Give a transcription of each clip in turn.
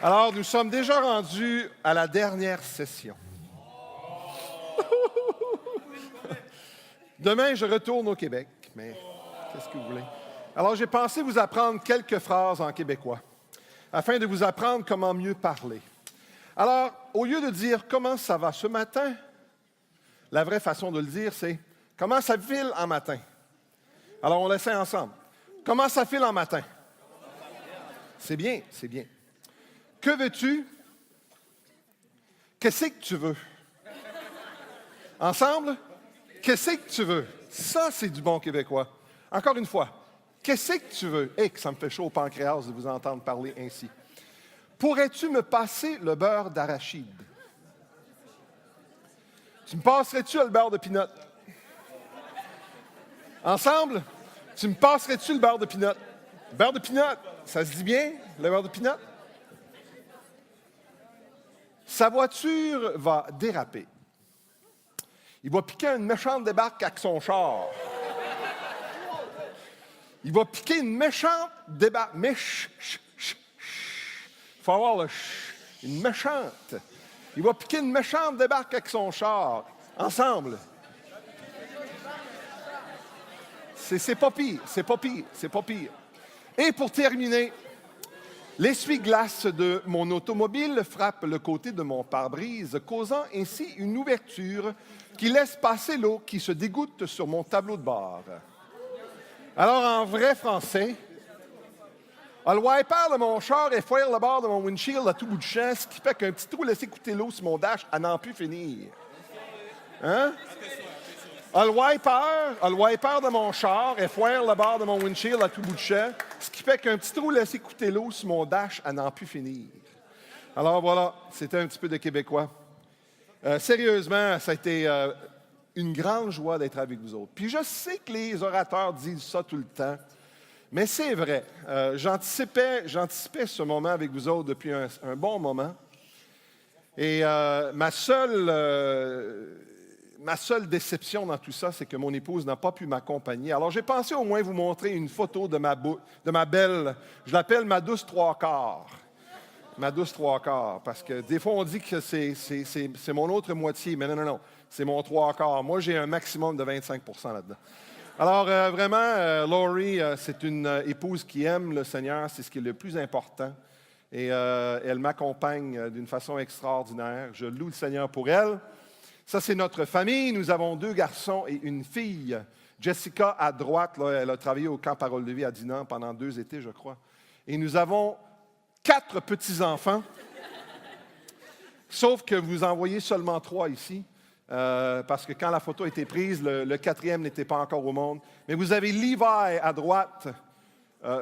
Alors, nous sommes déjà rendus à la dernière session. Demain, je retourne au Québec, mais qu'est-ce que vous voulez? Alors, j'ai pensé vous apprendre quelques phrases en québécois, afin de vous apprendre comment mieux parler. Alors, au lieu de dire « Comment ça va ce matin ?», la vraie façon de le dire, c'est « Comment ça file en matin ?» Alors, on l'essaie ensemble. « Comment ça file en matin ?» C'est bien, c'est bien. Que veux-tu? Qu'est-ce que tu veux? Ensemble? Qu'est-ce que tu veux? Ça, c'est du bon québécois. Encore une fois, qu'est-ce que tu veux? Hé, que ça me fait chaud au pancréas de vous entendre parler ainsi. Pourrais-tu me passer le beurre d'arachide? Tu me passerais-tu le beurre de pinot? Ensemble? Tu me passerais-tu le beurre de pinot? Beurre de pinot, ça se dit bien, le beurre de pinot? Sa voiture va déraper. Il va piquer une méchante débarque avec son char. Il va piquer une méchante débarque. Il faut avoir le une méchante. Il va piquer une méchante débarque avec son char. Ensemble. C'est pas pire, c'est pas pire, c'est pas pire. Et pour terminer, l'essuie-glace de mon automobile frappe le côté de mon pare-brise, causant ainsi une ouverture qui laisse passer l'eau qui se dégoutte sur mon tableau de bord. Alors, en vrai français, le wiper de mon char effoire le bord de mon windshield à tout bout de champ, ce qui fait qu'un petit trou laisse couler l'eau sur mon dash à n'en plus finir. Hein? Le wiper de mon char effoire le bord de mon windshield à tout bout de champ, ce qui fait qu'un petit trou laisse écouter l'eau sur mon dash à n'en plus finir. Alors voilà, c'était un petit peu de québécois. Sérieusement, ça a été une grande joie d'être avec vous autres. Puis je sais que les orateurs disent ça tout le temps, mais c'est vrai. J'anticipais ce moment avec vous autres depuis un bon moment. Et ma seule déception dans tout ça, c'est que mon épouse n'a pas pu m'accompagner. Alors, j'ai pensé au moins vous montrer une photo de ma belle, je l'appelle ma douce trois quarts. Ma douce trois quarts, parce que des fois, on dit que c'est mon autre moitié, mais non, c'est mon trois quarts. Moi, j'ai un maximum de 25 % là-dedans. Alors, vraiment, Laurie, c'est une épouse qui aime le Seigneur, c'est ce qui est le plus important. Et elle m'accompagne d'une façon extraordinaire. Je loue le Seigneur pour elle. Ça, c'est notre famille. Nous avons 2 garçons et une fille. Jessica, à droite, là, elle a travaillé au camp Parole de vie à Dinan pendant 2 étés, je crois. Et nous avons 4 petits-enfants, sauf que vous en voyez seulement 3 ici, parce que quand la photo a été prise, le 4e n'était pas encore au monde. Mais vous avez Levi à droite,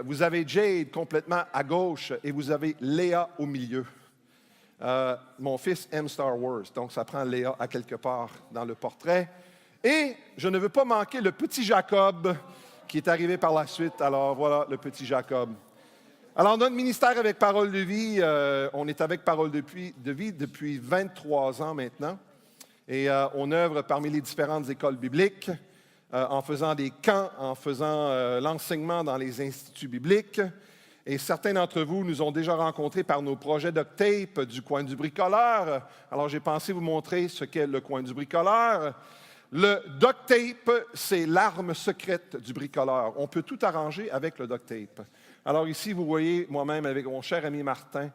vous avez Jade complètement à gauche et vous avez Léa au milieu. Mon fils aime Star Wars, donc ça prend Léa à quelque part dans le portrait. Et je ne veux pas manquer le petit Jacob qui est arrivé par la suite. Alors voilà, le petit Jacob. Alors notre ministère avec Parole de vie, on est avec Parole de vie depuis 23 ans maintenant. Et on œuvre parmi les différentes écoles bibliques, en faisant des camps, en faisant l'enseignement dans les instituts bibliques. Et certains d'entre vous nous ont déjà rencontrés par nos projets duct tape du coin du bricoleur. Alors, j'ai pensé vous montrer ce qu'est le coin du bricoleur. Le duct tape, c'est l'arme secrète du bricoleur. On peut tout arranger avec le duct tape. Alors ici, vous voyez moi-même avec mon cher ami Martin,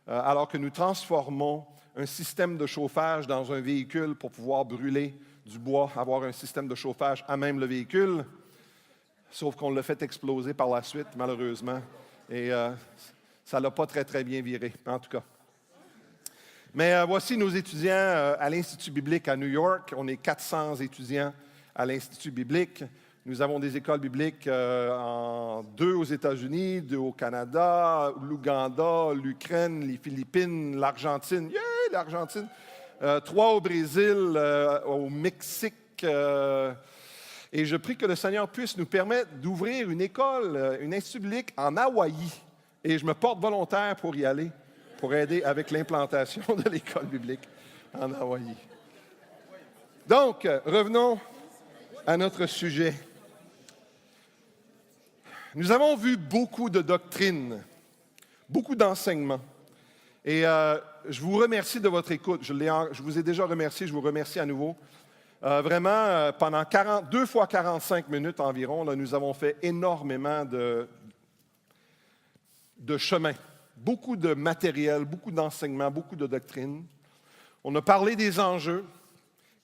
alors que nous transformons un système de chauffage dans un véhicule pour pouvoir brûler du bois, avoir un système de chauffage à même le véhicule, sauf qu'on l'a fait exploser par la suite, malheureusement. Et ça ne l'a pas très, très bien viré, en tout cas. Mais voici nos étudiants à l'Institut biblique à New York. On est 400 étudiants à l'Institut biblique. Nous avons des écoles bibliques 2 aux États-Unis, 2 au Canada, l'Ouganda, l'Ukraine, les Philippines, l'Argentine. Yeah, l'Argentine! 3 au Brésil, au Mexique. Et je prie que le Seigneur puisse nous permettre d'ouvrir une école, une institut biblique en Hawaï. Et je me porte volontaire pour y aller, pour aider avec l'implantation de l'école biblique en Hawaï. Donc, revenons à notre sujet. Nous avons vu beaucoup de doctrines, beaucoup d'enseignements. Et je vous remercie de votre écoute. Je vous ai déjà remercié, je vous remercie à nouveau. Vraiment, pendant 2 fois 45 minutes environ, là, nous avons fait énormément de chemin. Beaucoup de matériel, beaucoup d'enseignements, beaucoup de doctrines. On a parlé des enjeux.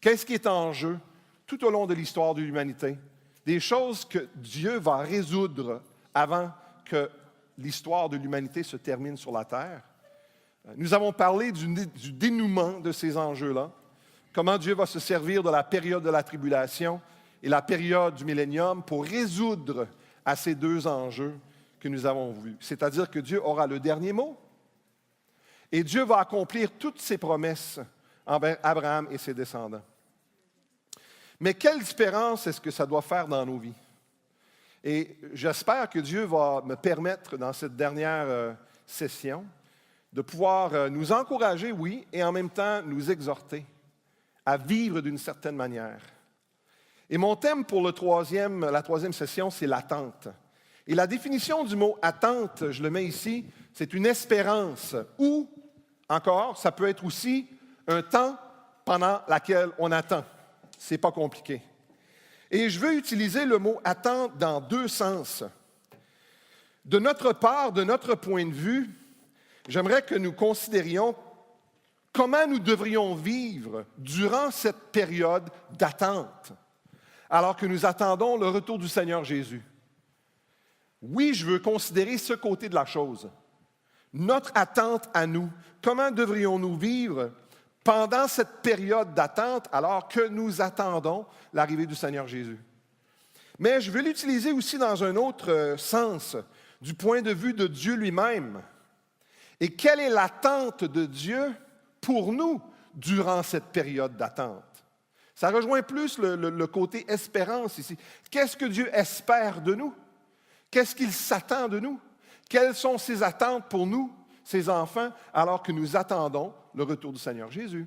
Qu'est-ce qui est en jeu tout au long de l'histoire de l'humanité? Des choses que Dieu va résoudre avant que l'histoire de l'humanité se termine sur la terre. Nous avons parlé du dénouement de ces enjeux-là, comment Dieu va se servir de la période de la tribulation et la période du millénium pour résoudre à ces deux enjeux que nous avons vus. C'est-à-dire que Dieu aura le dernier mot et Dieu va accomplir toutes ses promesses envers Abraham et ses descendants. Mais quelle différence est-ce que ça doit faire dans nos vies? Et j'espère que Dieu va me permettre, dans cette dernière session, de pouvoir nous encourager, oui, et en même temps nous exhorter à vivre d'une certaine manière. Et mon thème pour la troisième session, c'est l'attente. Et la définition du mot « attente », je le mets ici, c'est une espérance ou, encore, ça peut être aussi un temps pendant lequel on attend. Ce n'est pas compliqué. Et je veux utiliser le mot « attente » dans deux sens. De notre part, de notre point de vue, j'aimerais que nous considérions comment nous devrions vivre durant cette période d'attente, alors que nous attendons le retour du Seigneur Jésus. Oui, je veux considérer ce côté de la chose. Notre attente à nous, comment devrions-nous vivre pendant cette période d'attente alors que nous attendons l'arrivée du Seigneur Jésus? Mais je veux l'utiliser aussi dans un autre sens, du point de vue de Dieu lui-même. Et quelle est l'attente de Dieu pour nous durant cette période d'attente? Ça rejoint plus le côté espérance ici. Qu'est-ce que Dieu espère de nous? Qu'est-ce qu'il s'attend de nous? Quelles sont ses attentes pour nous, ses enfants, alors que nous attendons le retour du Seigneur Jésus?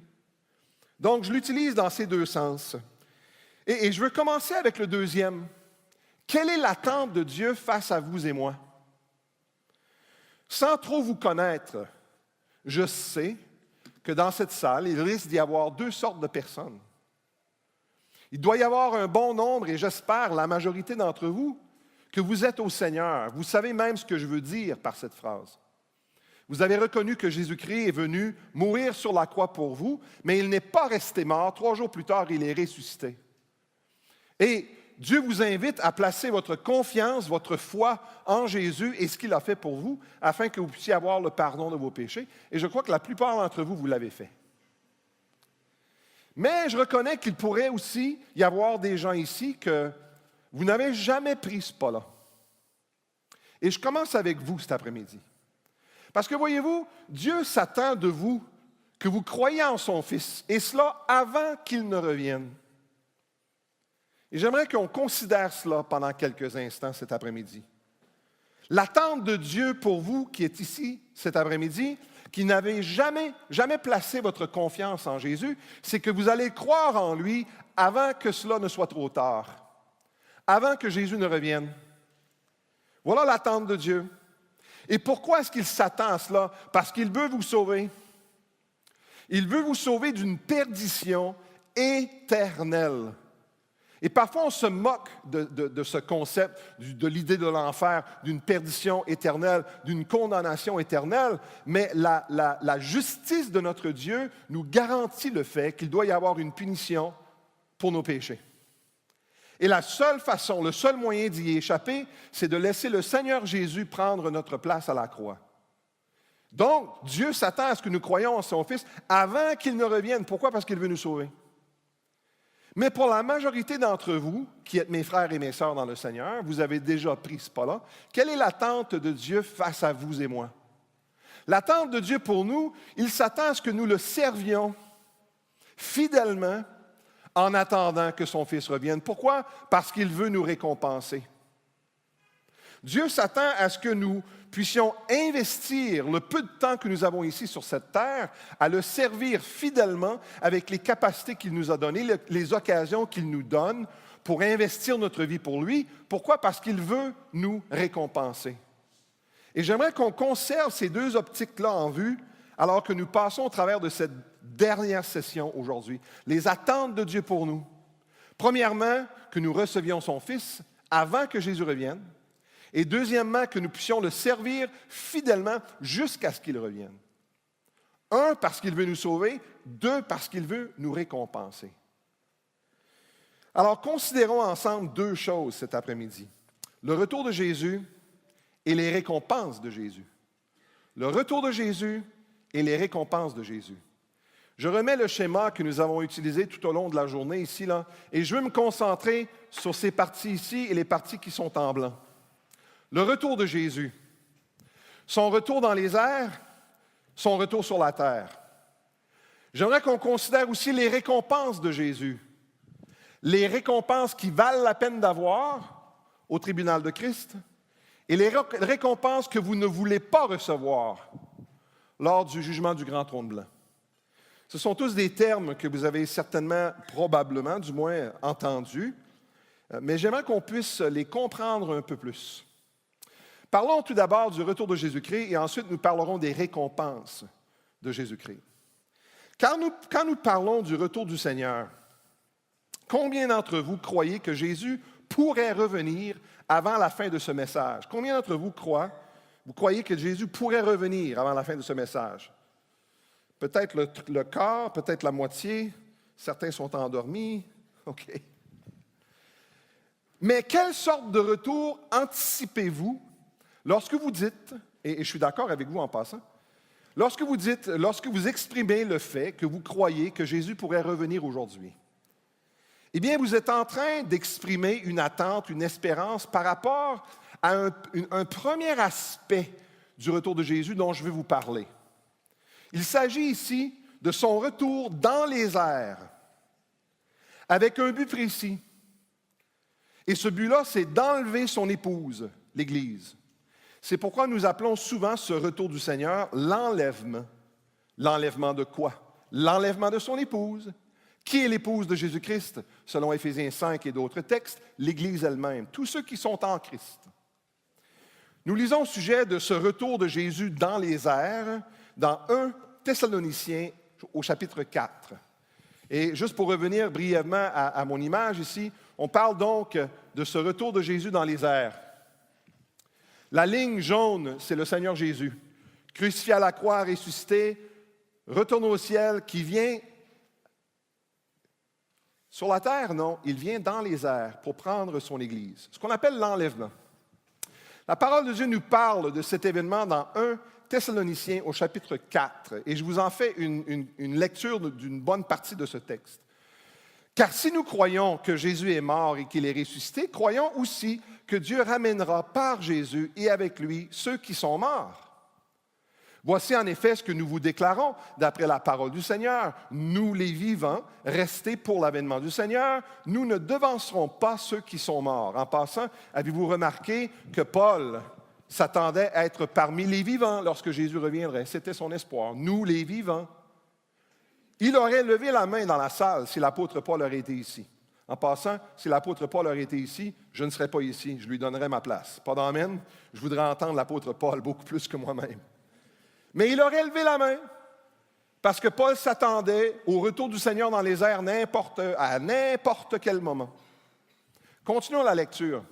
Donc, je l'utilise dans ces deux sens. Et je veux commencer avec le deuxième. Quelle est l'attente de Dieu face à vous et moi? Sans trop vous connaître, je sais que dans cette salle, il risque d'y avoir deux sortes de personnes. Il doit y avoir un bon nombre, et j'espère la majorité d'entre vous, que vous êtes au Seigneur. Vous savez même ce que je veux dire par cette phrase. Vous avez reconnu que Jésus-Christ est venu mourir sur la croix pour vous, mais il n'est pas resté mort. 3 jours plus tard, il est ressuscité. Et Dieu vous invite à placer votre confiance, votre foi en Jésus et ce qu'il a fait pour vous, afin que vous puissiez avoir le pardon de vos péchés. Et je crois que la plupart d'entre vous, vous l'avez fait. Mais je reconnais qu'il pourrait aussi y avoir des gens ici que vous n'avez jamais pris ce pas-là. Et je commence avec vous cet après-midi. Parce que voyez-vous, Dieu s'attend de vous que vous croyez en son Fils, et cela avant qu'il ne revienne. Et j'aimerais qu'on considère cela pendant quelques instants cet après-midi. L'attente de Dieu pour vous qui êtes ici cet après-midi, qui n'avez jamais placé votre confiance en Jésus, c'est que vous allez croire en lui avant que cela ne soit trop tard, avant que Jésus ne revienne. Voilà l'attente de Dieu. Et pourquoi est-ce qu'il s'attend à cela? Parce qu'il veut vous sauver. Il veut vous sauver d'une perdition éternelle. Et parfois, on se moque de ce concept, de l'idée de l'enfer, d'une perdition éternelle, d'une condamnation éternelle, mais la justice de notre Dieu nous garantit le fait qu'il doit y avoir une punition pour nos péchés. Et la seule façon, le seul moyen d'y échapper, c'est de laisser le Seigneur Jésus prendre notre place à la croix. Donc, Dieu s'attend à ce que nous croyions en son Fils avant qu'il ne revienne. Pourquoi? Parce qu'il veut nous sauver. Mais pour la majorité d'entre vous, qui êtes mes frères et mes sœurs dans le Seigneur, vous avez déjà pris ce pas-là. Quelle est l'attente de Dieu face à vous et moi? L'attente de Dieu pour nous, il s'attend à ce que nous le servions fidèlement en attendant que son Fils revienne. Pourquoi? Parce qu'il veut nous récompenser. Dieu s'attend à ce que nous puissions investir le peu de temps que nous avons ici sur cette terre à le servir fidèlement avec les capacités qu'il nous a données, les occasions qu'il nous donne pour investir notre vie pour lui. Pourquoi? Parce qu'il veut nous récompenser. Et j'aimerais qu'on conserve ces deux optiques-là en vue alors que nous passons au travers de cette dernière session aujourd'hui, les attentes de Dieu pour nous. Premièrement, que nous recevions son Fils avant que Jésus revienne. Et deuxièmement, que nous puissions le servir fidèlement jusqu'à ce qu'il revienne. Un, parce qu'il veut nous sauver. Deux, parce qu'il veut nous récompenser. Alors, considérons ensemble deux choses cet après-midi. Le retour de Jésus et les récompenses de Jésus. Le retour de Jésus et les récompenses de Jésus. Je remets le schéma que nous avons utilisé tout au long de la journée ici, là, et je veux me concentrer sur ces parties ici et les parties qui sont en blanc. Le retour de Jésus. Son retour dans les airs, son retour sur la terre. J'aimerais qu'on considère aussi les récompenses de Jésus. Les récompenses qui valent la peine d'avoir au tribunal de Christ et les récompenses que vous ne voulez pas recevoir lors du jugement du grand trône blanc. Ce sont tous des termes que vous avez certainement, probablement, du moins entendus, mais j'aimerais qu'on puisse les comprendre un peu plus. Parlons tout d'abord du retour de Jésus-Christ et ensuite nous parlerons des récompenses de Jésus-Christ. Quand nous parlons du retour du Seigneur, combien d'entre vous croyez que Jésus pourrait revenir avant la fin de ce message? Combien d'entre vous croyez que Jésus pourrait revenir avant la fin de ce message? Peut-être le quart, peut-être la moitié. Certains sont endormis. OK. Mais quelle sorte de retour anticipez-vous lorsque vous dites, et je suis d'accord avec vous en passant, lorsque vous exprimez le fait que vous croyez que Jésus pourrait revenir aujourd'hui? Eh bien, vous êtes en train d'exprimer une attente, une espérance par rapport à un premier aspect du retour de Jésus dont je vais vous parler. Il s'agit ici de son retour dans les airs, avec un but précis. Et ce but-là, c'est d'enlever son épouse, l'Église. C'est pourquoi nous appelons souvent ce retour du Seigneur l'enlèvement. L'enlèvement de quoi? L'enlèvement de son épouse. Qui est l'épouse de Jésus-Christ? Selon Éphésiens 5 et d'autres textes, l'Église elle-même, tous ceux qui sont en Christ. Nous lisons au sujet de ce retour de Jésus dans les airs dans 1 Thessaloniciens au chapitre 4. Et juste pour revenir brièvement à mon image ici, on parle donc de ce retour de Jésus dans les airs. La ligne jaune, c'est le Seigneur Jésus, crucifié à la croix, ressuscité, retourné au ciel, qui vient sur la terre, non, il vient dans les airs pour prendre son Église, ce qu'on appelle l'enlèvement. La parole de Dieu nous parle de cet événement dans 1 Thessaloniciens au chapitre 4, et je vous en fais une lecture d'une bonne partie de ce texte. Car si nous croyons que Jésus est mort et qu'il est ressuscité, croyons aussi que Dieu ramènera par Jésus et avec lui ceux qui sont morts. Voici en effet ce que nous vous déclarons d'après la parole du Seigneur. Nous, les vivants, restés pour l'avènement du Seigneur, nous ne devancerons pas ceux qui sont morts. En passant, avez-vous remarqué que Paul s'attendait à être parmi les vivants lorsque Jésus reviendrait? C'était son espoir. Nous, les vivants. Il aurait levé la main dans la salle si l'apôtre Paul aurait été ici. En passant, si l'apôtre Paul aurait été ici, je ne serais pas ici. Je lui donnerais ma place. Pas d'amen? Je voudrais entendre l'apôtre Paul beaucoup plus que moi-même. Mais il aurait levé la main parce que Paul s'attendait au retour du Seigneur dans les airs à n'importe quel moment. Continuons la lecture.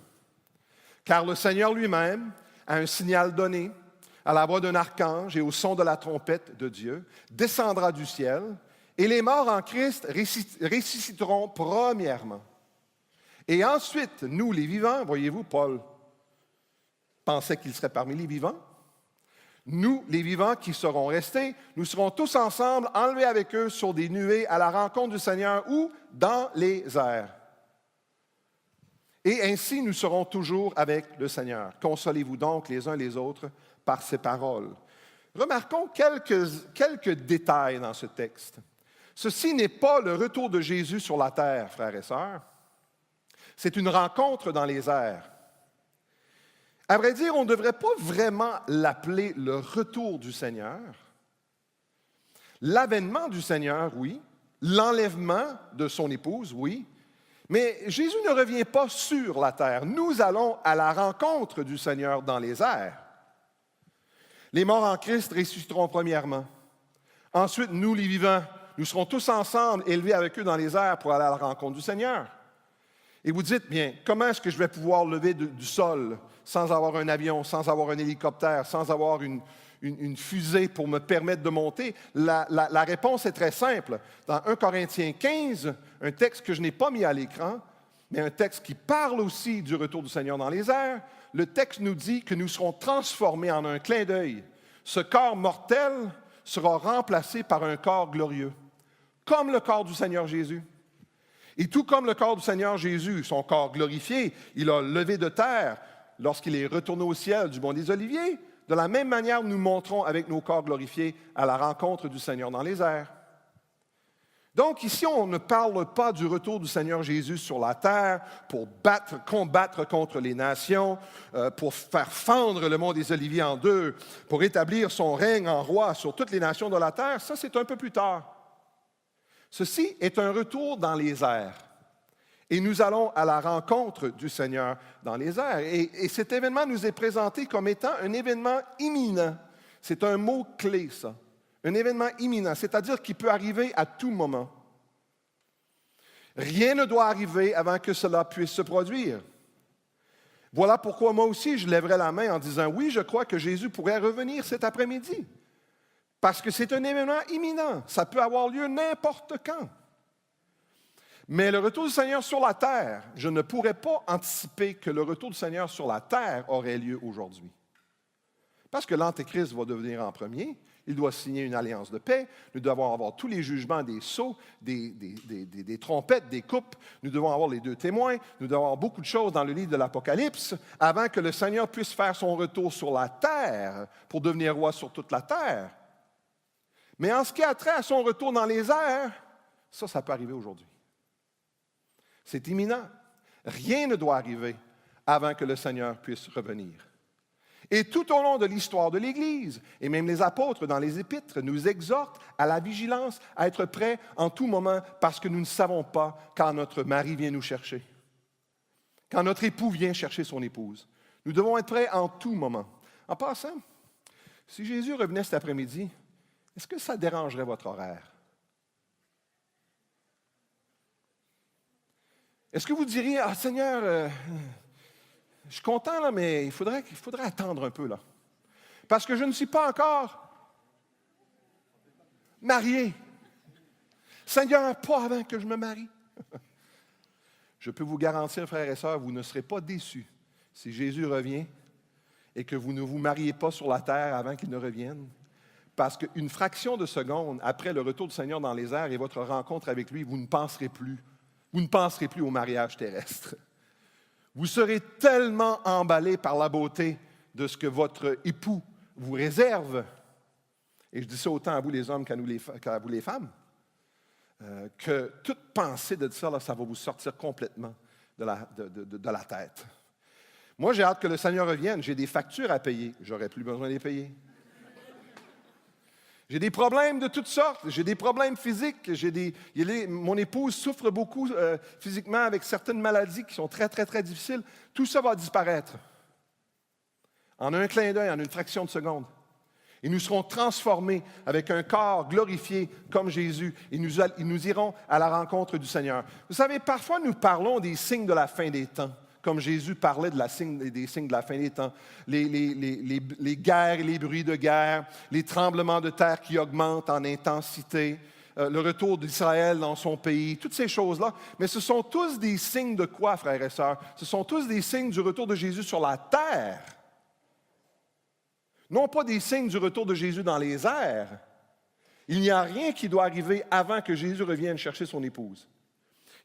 Car le Seigneur lui-même, à un signal donné, à la voix d'un archange et au son de la trompette de Dieu, descendra du ciel, et les morts en Christ ressusciteront premièrement. Et ensuite, nous, les vivants, voyez-vous, Paul pensait qu'il serait parmi les vivants. Nous, les vivants qui seront restés, nous serons tous ensemble enlevés avec eux sur des nuées à la rencontre du Seigneur ou dans les airs. Et ainsi, nous serons toujours avec le Seigneur. Consolez-vous donc les uns les autres par ces paroles. Remarquons quelques détails dans ce texte. Ceci n'est pas le retour de Jésus sur la terre, frères et sœurs. C'est une rencontre dans les airs. À vrai dire, on ne devrait pas vraiment l'appeler le retour du Seigneur. L'avènement du Seigneur, oui. L'enlèvement de son épouse, oui. Mais Jésus ne revient pas sur la terre. Nous allons à la rencontre du Seigneur dans les airs. Les morts en Christ ressusciteront premièrement. Ensuite, nous, les vivants, nous serons tous ensemble élevés avec eux dans les airs pour aller à la rencontre du Seigneur. Et vous dites, bien, comment est-ce que je vais pouvoir lever du sol sans avoir un avion, sans avoir un hélicoptère, sans avoir une fusée pour me permettre de monter? La réponse est très simple. Dans 1 Corinthiens 15, un texte que je n'ai pas mis à l'écran, mais un texte qui parle aussi du retour du Seigneur dans les airs, le texte nous dit que nous serons transformés en un clin d'œil. Ce corps mortel sera remplacé par un corps glorieux, comme le corps du Seigneur Jésus. Et tout comme le corps du Seigneur Jésus, son corps glorifié, il a levé de terre lorsqu'il est retourné au ciel du Mont des Oliviers. De la même manière, nous monterons avec nos corps glorifiés à la rencontre du Seigneur dans les airs. Donc ici, on ne parle pas du retour du Seigneur Jésus sur la terre pour combattre contre les nations, pour faire fendre le Mont des Oliviers en deux, pour établir son règne en roi sur toutes les nations de la terre. Ça, c'est un peu plus tard. Ceci est un retour dans les airs. Et nous allons à la rencontre du Seigneur dans les airs. Et cet événement nous est présenté comme étant un événement imminent. C'est un mot-clé, ça. Un événement imminent, c'est-à-dire qui peut arriver à tout moment. Rien ne doit arriver avant que cela puisse se produire. Voilà pourquoi moi aussi, je lèverai la main en disant, oui, je crois que Jésus pourrait revenir cet après-midi. Parce que c'est un événement imminent. Ça peut avoir lieu n'importe quand. Mais le retour du Seigneur sur la terre, je ne pourrais pas anticiper que le retour du Seigneur sur la terre aurait lieu aujourd'hui. Parce que l'Antéchrist va devenir en premier, il doit signer une alliance de paix, nous devons avoir tous les jugements des sceaux, des trompettes, des coupes, nous devons avoir les deux témoins, nous devons avoir beaucoup de choses dans le livre de l'Apocalypse avant que le Seigneur puisse faire son retour sur la terre pour devenir roi sur toute la terre. Mais en ce qui a trait à son retour dans les airs, ça peut arriver aujourd'hui. C'est imminent. Rien ne doit arriver avant que le Seigneur puisse revenir. Et tout au long de l'histoire de l'Église, et même les apôtres dans les Épîtres, nous exhortent à la vigilance, à être prêts en tout moment, parce que nous ne savons pas quand notre mari vient nous chercher, quand notre époux vient chercher son épouse. Nous devons être prêts en tout moment. En passant, si Jésus revenait cet après-midi, est-ce que ça dérangerait votre horaire? Est-ce que vous diriez, « Ah, Seigneur, je suis content, là, mais il faudrait attendre un peu, là. Parce que je ne suis pas encore marié. Seigneur, pas avant que je me marie. » Je peux vous garantir, frères et sœurs, vous ne serez pas déçus si Jésus revient et que vous ne vous mariez pas sur la terre avant qu'il ne revienne. Parce qu'une fraction de seconde après le retour du Seigneur dans les airs et votre rencontre avec lui, vous ne penserez plus. Vous ne penserez plus au mariage terrestre. Vous serez tellement emballé par la beauté de ce que votre époux vous réserve. Et je dis ça autant à vous les hommes qu'à vous les femmes. Que toute pensée de ça, là, ça va vous sortir complètement de la tête. Moi, j'ai hâte que le Seigneur revienne. J'ai des factures à payer. J'aurais plus besoin de les payer. J'ai des problèmes de toutes sortes. J'ai des problèmes physiques. Mon épouse souffre beaucoup physiquement avec certaines maladies qui sont très, très, très difficiles. Tout ça va disparaître. En un clin d'œil, en une fraction de seconde. Et nous serons transformés avec un corps glorifié comme Jésus. Et nous irons à la rencontre du Seigneur. Vous savez, parfois nous parlons des signes de la fin des temps. Comme Jésus parlait des signes de la fin des temps, les guerres et les bruits de guerre, les tremblements de terre qui augmentent en intensité, le retour d'Israël dans son pays, toutes ces choses-là. Mais ce sont tous des signes de quoi, frères et sœurs? Ce sont tous des signes du retour de Jésus sur la terre. Non pas des signes du retour de Jésus dans les airs. Il n'y a rien qui doit arriver avant que Jésus revienne chercher son épouse.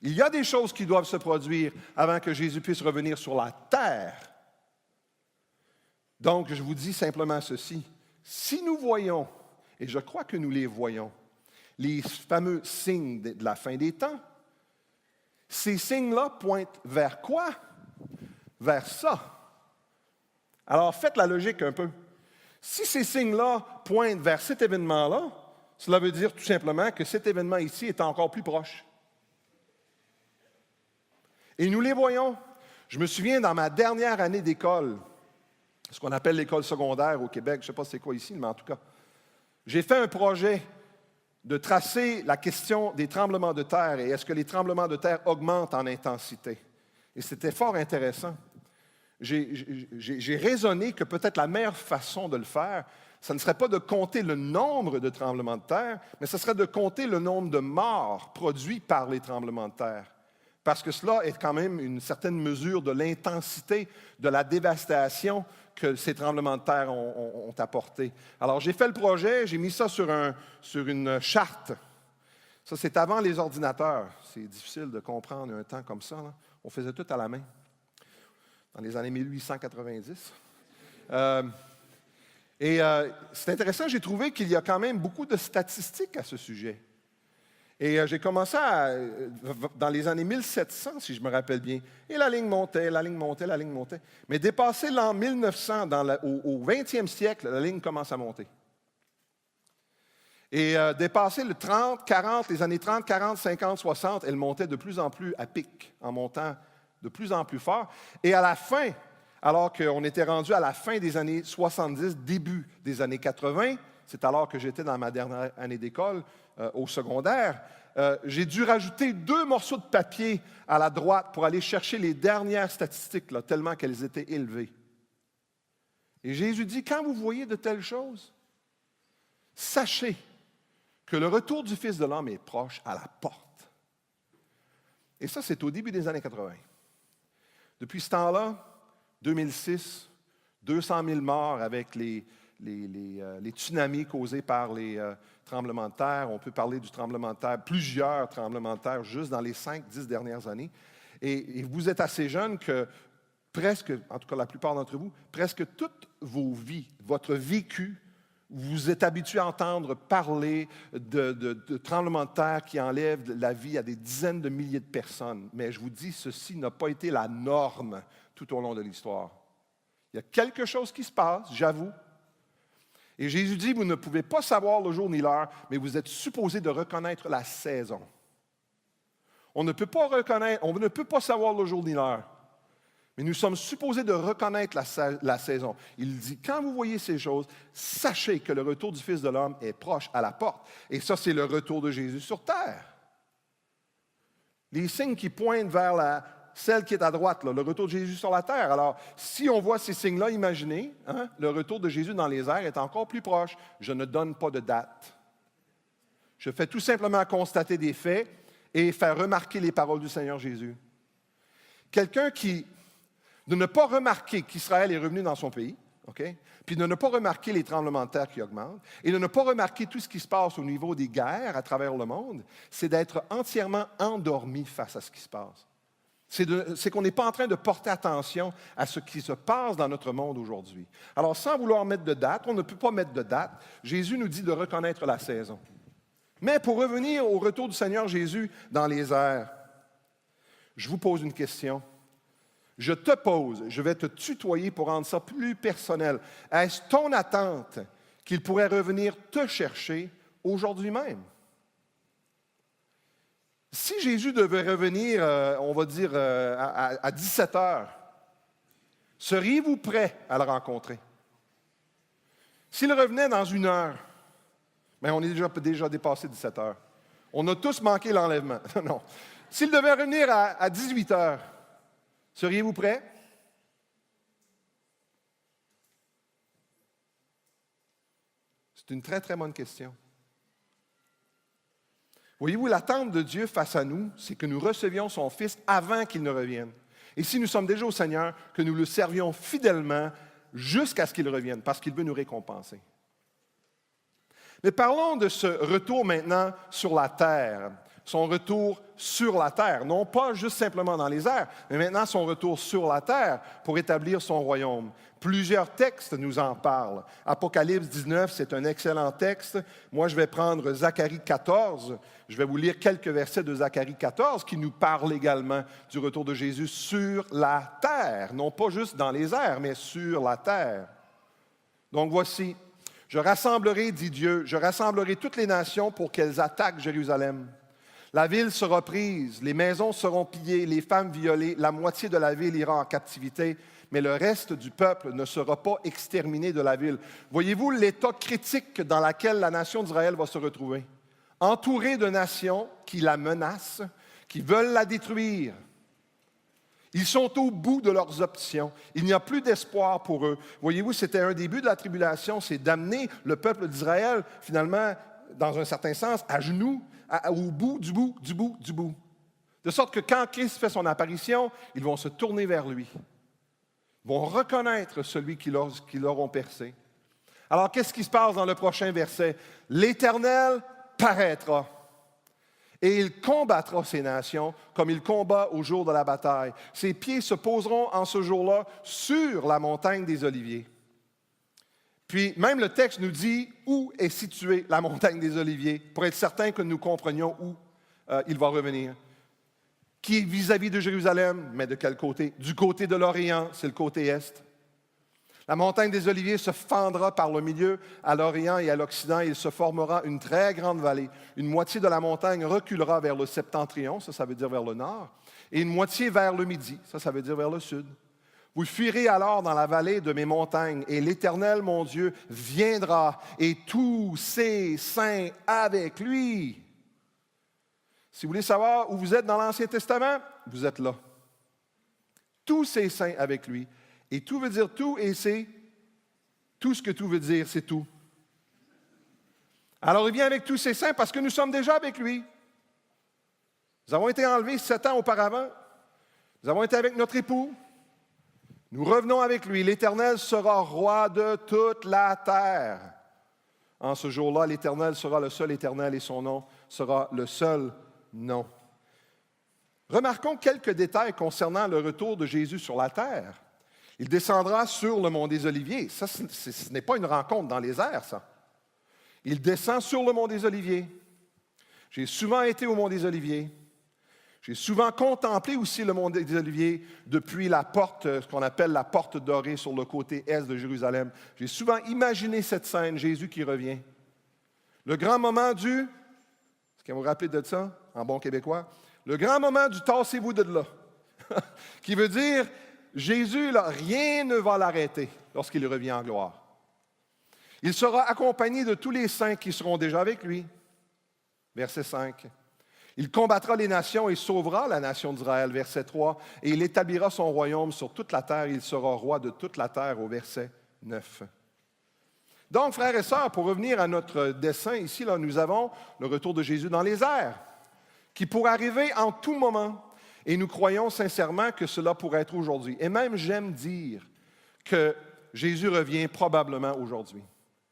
Il y a des choses qui doivent se produire avant que Jésus puisse revenir sur la terre. Donc, je vous dis simplement ceci. Si nous voyons, et je crois que nous les voyons, les fameux signes de la fin des temps, ces signes-là pointent vers quoi? Vers ça. Alors, faites la logique un peu. Si ces signes-là pointent vers cet événement-là, cela veut dire tout simplement que cet événement ici est encore plus proche. Et nous les voyons. Je me souviens dans ma dernière année d'école, ce qu'on appelle l'école secondaire au Québec, je ne sais pas c'est quoi ici, mais en tout cas, j'ai fait un projet de tracer la question des tremblements de terre et est-ce que les tremblements de terre augmentent en intensité. Et c'était fort intéressant. J'ai raisonné que peut-être la meilleure façon de le faire, ce ne serait pas de compter le nombre de tremblements de terre, mais ce serait de compter le nombre de morts produits par les tremblements de terre. Parce que cela est quand même une certaine mesure de l'intensité de la dévastation que ces tremblements de terre ont apporté. Alors, j'ai fait le projet, j'ai mis ça sur une charte. Ça, c'est avant les ordinateurs. C'est difficile de comprendre un temps comme ça, là. On faisait tout à la main, dans les années 1890. C'est intéressant, j'ai trouvé qu'il y a quand même beaucoup de statistiques à ce sujet. Et j'ai commencé dans les années 1700, si je me rappelle bien. Et la ligne montait, la ligne montait, la ligne montait. Mais dépassé l'an 1900, au 20e siècle, la ligne commence à monter. Et dépassé le 30, 40, les années 30, 40, 50, 60, elle montait de plus en plus à pic, en montant de plus en plus fort. Et à la fin, alors qu'on était rendu à la fin des années 70, début des années 80, c'est alors que j'étais dans ma dernière année d'école au secondaire, j'ai dû rajouter 2 morceaux de papier à la droite pour aller chercher les dernières statistiques, là, tellement qu'elles étaient élevées. Et Jésus dit, quand vous voyez de telles choses, sachez que le retour du Fils de l'homme est proche à la porte. Et ça, c'est au début des années 80. Depuis ce temps-là, 2006, 200 000 morts avec les tsunamis causés par les tremblements de terre. On peut parler du tremblement de terre, plusieurs tremblements de terre juste dans les 5-10 dernières années. Et vous êtes assez jeunes que presque, en tout cas la plupart d'entre vous, presque toutes vos vies, votre vécu, vous êtes habitués à entendre parler de tremblements de terre qui enlèvent la vie à des dizaines de milliers de personnes. Mais je vous dis, ceci n'a pas été la norme tout au long de l'histoire. Il y a quelque chose qui se passe, j'avoue. Et Jésus dit, vous ne pouvez pas savoir le jour ni l'heure, mais vous êtes supposés de reconnaître la saison. On ne peut pas savoir le jour ni l'heure, mais nous sommes supposés de reconnaître la saison. Il dit, quand vous voyez ces choses, sachez que le retour du Fils de l'homme est proche à la porte. Et ça, c'est le retour de Jésus sur terre. Les signes qui pointent vers celle qui est à droite, là, le retour de Jésus sur la terre. Alors, si on voit ces signes-là, imaginez, le retour de Jésus dans les airs est encore plus proche. Je ne donne pas de date. Je fais tout simplement constater des faits et faire remarquer les paroles du Seigneur Jésus. Quelqu'un de ne pas remarquer qu'Israël est revenu dans son pays, okay? Puis de ne pas remarquer les tremblements de terre qui augmentent, et de ne pas remarquer tout ce qui se passe au niveau des guerres à travers le monde, c'est d'être entièrement endormi face à ce qui se passe. C'est qu'on n'est pas en train de porter attention à ce qui se passe dans notre monde aujourd'hui. Alors, sans vouloir mettre de date, on ne peut pas mettre de date, Jésus nous dit de reconnaître la saison. Mais pour revenir au retour du Seigneur Jésus dans les airs, je vous pose une question. Je te pose, je vais te tutoyer pour rendre ça plus personnel. Est-ce ton attente qu'il pourrait revenir te chercher aujourd'hui même? Si Jésus devait revenir, on va dire, à 17 heures, seriez-vous prêt à le rencontrer? S'il revenait dans 1 heure, bien, on est déjà dépassé 17 heures. On a tous manqué l'enlèvement. Non. S'il devait revenir à 18 heures, seriez-vous prêt? C'est une très, très bonne question. Voyez-vous, l'attente de Dieu face à nous, c'est que nous recevions son Fils avant qu'il ne revienne. Et si nous sommes déjà au Seigneur, que nous le servions fidèlement jusqu'à ce qu'il revienne, parce qu'il veut nous récompenser. Mais parlons de ce retour maintenant sur la terre. Son retour sur la terre, non pas juste simplement dans les airs, mais maintenant son retour sur la terre pour établir son royaume. Plusieurs textes nous en parlent. Apocalypse 19, c'est un excellent texte. Moi, je vais prendre Zacharie 14. Je vais vous lire quelques versets de Zacharie 14 qui nous parlent également du retour de Jésus sur la terre, non pas juste dans les airs, mais sur la terre. Donc voici, je rassemblerai, dit Dieu, je rassemblerai toutes les nations pour qu'elles attaquent Jérusalem. La ville sera prise, les maisons seront pillées, les femmes violées, la moitié de la ville ira en captivité, mais le reste du peuple ne sera pas exterminé de la ville. Voyez-vous l'état critique dans lequel la nation d'Israël va se retrouver? entourée de nations qui la menacent, qui veulent la détruire. Ils sont au bout de leurs options. Il n'y a plus d'espoir pour eux. Voyez-vous, c'était un début de la tribulation, c'est d'amener le peuple d'Israël, finalement, dans un certain sens, à genoux, au bout, du bout, du bout, du bout. De sorte que quand Christ fait son apparition, ils vont se tourner vers lui. Ils vont reconnaître celui qui leur ont percé. Alors, qu'est-ce qui se passe dans le prochain verset? L'Éternel paraîtra. Et il combattra ces nations comme il combat au jour de la bataille. Ses pieds se poseront en ce jour-là sur la montagne des Oliviers. Puis, même le texte nous dit où est située la montagne des Oliviers, pour être certain que nous comprenions où il va revenir. Qui est vis-à-vis de Jérusalem, mais de quel côté? Du côté de l'Orient, c'est le côté est. La montagne des Oliviers se fendra par le milieu à l'Orient et à l'Occident, et il se formera une très grande vallée. Une moitié de la montagne reculera vers le septentrion, ça veut dire vers le nord, et une moitié vers le midi, ça veut dire vers le sud. Vous fuirez alors dans la vallée de mes montagnes, et l'Éternel, mon Dieu, viendra, et tous ses saints avec lui. Si vous voulez savoir où vous êtes dans l'Ancien Testament, vous êtes là. Tous ses saints avec lui. Et tout veut dire tout, et c'est tout ce que tout veut dire, c'est tout. Alors il vient avec tous ses saints parce que nous sommes déjà avec lui. Nous avons été enlevés 7 ans auparavant. Nous avons été avec notre époux. Nous revenons avec lui. L'Éternel sera roi de toute la terre. En ce jour-là, l'Éternel sera le seul Éternel et son nom sera le seul nom. Remarquons quelques détails concernant le retour de Jésus sur la terre. Il descendra sur le mont des Oliviers. Ça, ce n'est pas une rencontre dans les airs, ça. Il descend sur le mont des Oliviers. J'ai souvent été au mont des Oliviers. J'ai souvent contemplé aussi le mont des Oliviers depuis la porte, ce qu'on appelle la porte dorée sur le côté est de Jérusalem. J'ai souvent imaginé cette scène, Jésus qui revient. Le grand moment du, est-ce que vous vous rappelez de ça, en bon québécois? Le grand moment du tassez-vous de là, qui veut dire Jésus, là, rien ne va l'arrêter lorsqu'il revient en gloire. Il sera accompagné de tous les saints qui seront déjà avec lui. Verset 5. Il combattra les nations et sauvera la nation d'Israël. Verset 3. Et il établira son royaume sur toute la terre. Il sera roi de toute la terre. Au verset 9. Donc, frères et sœurs, pour revenir à notre dessin, ici, là, nous avons le retour de Jésus dans les airs, qui pourrait arriver en tout moment. Et nous croyons sincèrement que cela pourrait être aujourd'hui. Et même, j'aime dire que Jésus revient probablement aujourd'hui.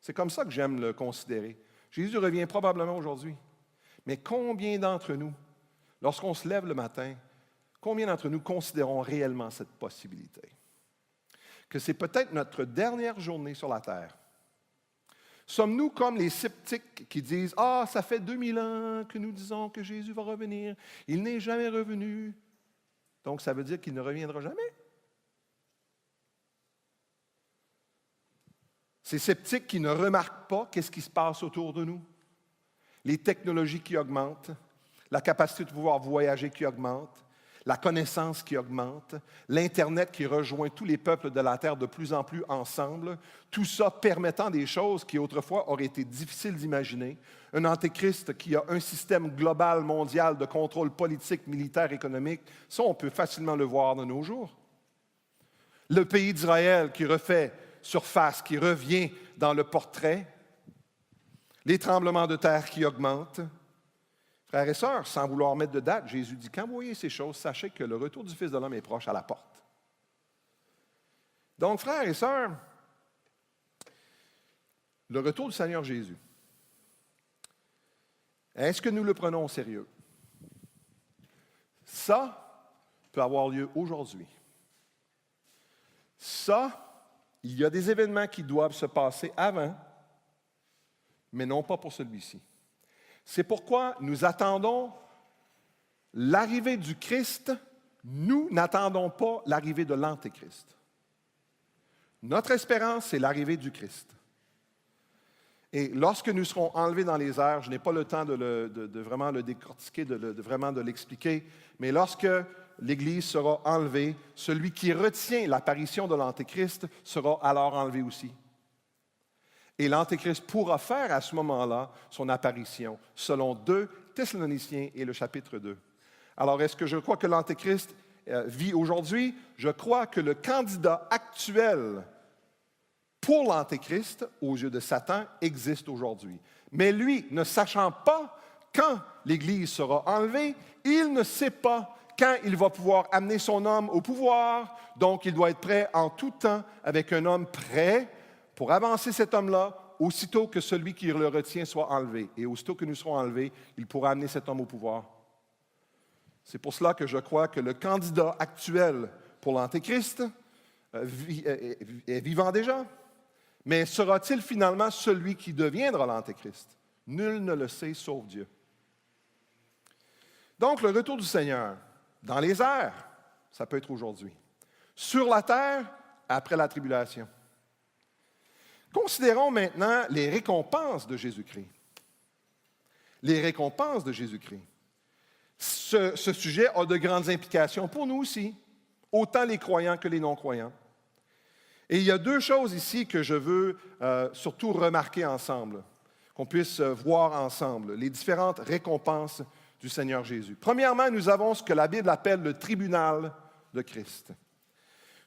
C'est comme ça que j'aime le considérer. Jésus revient probablement aujourd'hui. Mais combien d'entre nous, lorsqu'on se lève le matin, combien d'entre nous considérons réellement cette possibilité? Que c'est peut-être notre dernière journée sur la terre. Sommes-nous comme les sceptiques qui disent « Ah, ça fait 2000 ans que nous disons que Jésus va revenir. Il n'est jamais revenu. » Donc, ça veut dire qu'il ne reviendra jamais. Ces sceptiques qui ne remarquent pas qu'est-ce qui se passe autour de nous. Les technologies qui augmentent, la capacité de pouvoir voyager qui augmente, la connaissance qui augmente, l'Internet qui rejoint tous les peuples de la Terre de plus en plus ensemble, tout ça permettant des choses qui autrefois auraient été difficiles d'imaginer. Un antéchrist qui a un système global, mondial de contrôle politique, militaire, économique, ça on peut facilement le voir de nos jours. Le pays d'Israël qui refait surface, qui revient dans le portrait, les tremblements de terre qui augmentent. Frères et sœurs, sans vouloir mettre de date, Jésus dit, quand vous voyez ces choses, sachez que le retour du Fils de l'homme est proche à la porte. Donc, frères et sœurs, le retour du Seigneur Jésus, est-ce que nous le prenons au sérieux? Ça peut avoir lieu aujourd'hui. Ça, il y a des événements qui doivent se passer avant, mais non pas pour celui-ci. C'est pourquoi nous attendons l'arrivée du Christ. Nous n'attendons pas l'arrivée de l'Antéchrist. Notre espérance, c'est l'arrivée du Christ. Et lorsque nous serons enlevés dans les airs, je n'ai pas le temps de vraiment le décortiquer, vraiment de l'expliquer, mais lorsque l'Église sera enlevée, celui qui retient l'apparition de l'Antéchrist sera alors enlevé aussi. Et l'Antéchrist pourra faire à ce moment-là son apparition, selon 2 Thessaloniciens et le chapitre 2. Alors, est-ce que je crois que l'Antéchrist vit aujourd'hui? Je crois que le candidat actuel pour l'Antéchrist, aux yeux de Satan, existe aujourd'hui. Mais lui, ne sachant pas quand l'Église sera enlevée, il ne sait pas quand il va pouvoir amener son homme au pouvoir. Donc, il doit être prêt en tout temps avec un homme prêt pour avancer cet homme-là aussitôt que celui qui le retient soit enlevé. Et aussitôt que nous serons enlevés, il pourra amener cet homme au pouvoir. C'est pour cela que je crois que le candidat actuel pour l'Antéchrist est vivant déjà. Mais sera-t-il finalement celui qui deviendra l'Antéchrist? Nul ne le sait sauf Dieu. Donc, le retour du Seigneur, dans les airs, ça peut être aujourd'hui. Sur la terre, après la tribulation. Considérons maintenant les récompenses de Jésus-Christ. Les récompenses de Jésus-Christ. Ce sujet a de grandes implications pour nous aussi, autant les croyants que les non-croyants. Et il y a 2 choses ici que je veux surtout remarquer ensemble, qu'on puisse voir ensemble, les différentes récompenses du Seigneur Jésus. Premièrement, nous avons ce que la Bible appelle le tribunal de Christ.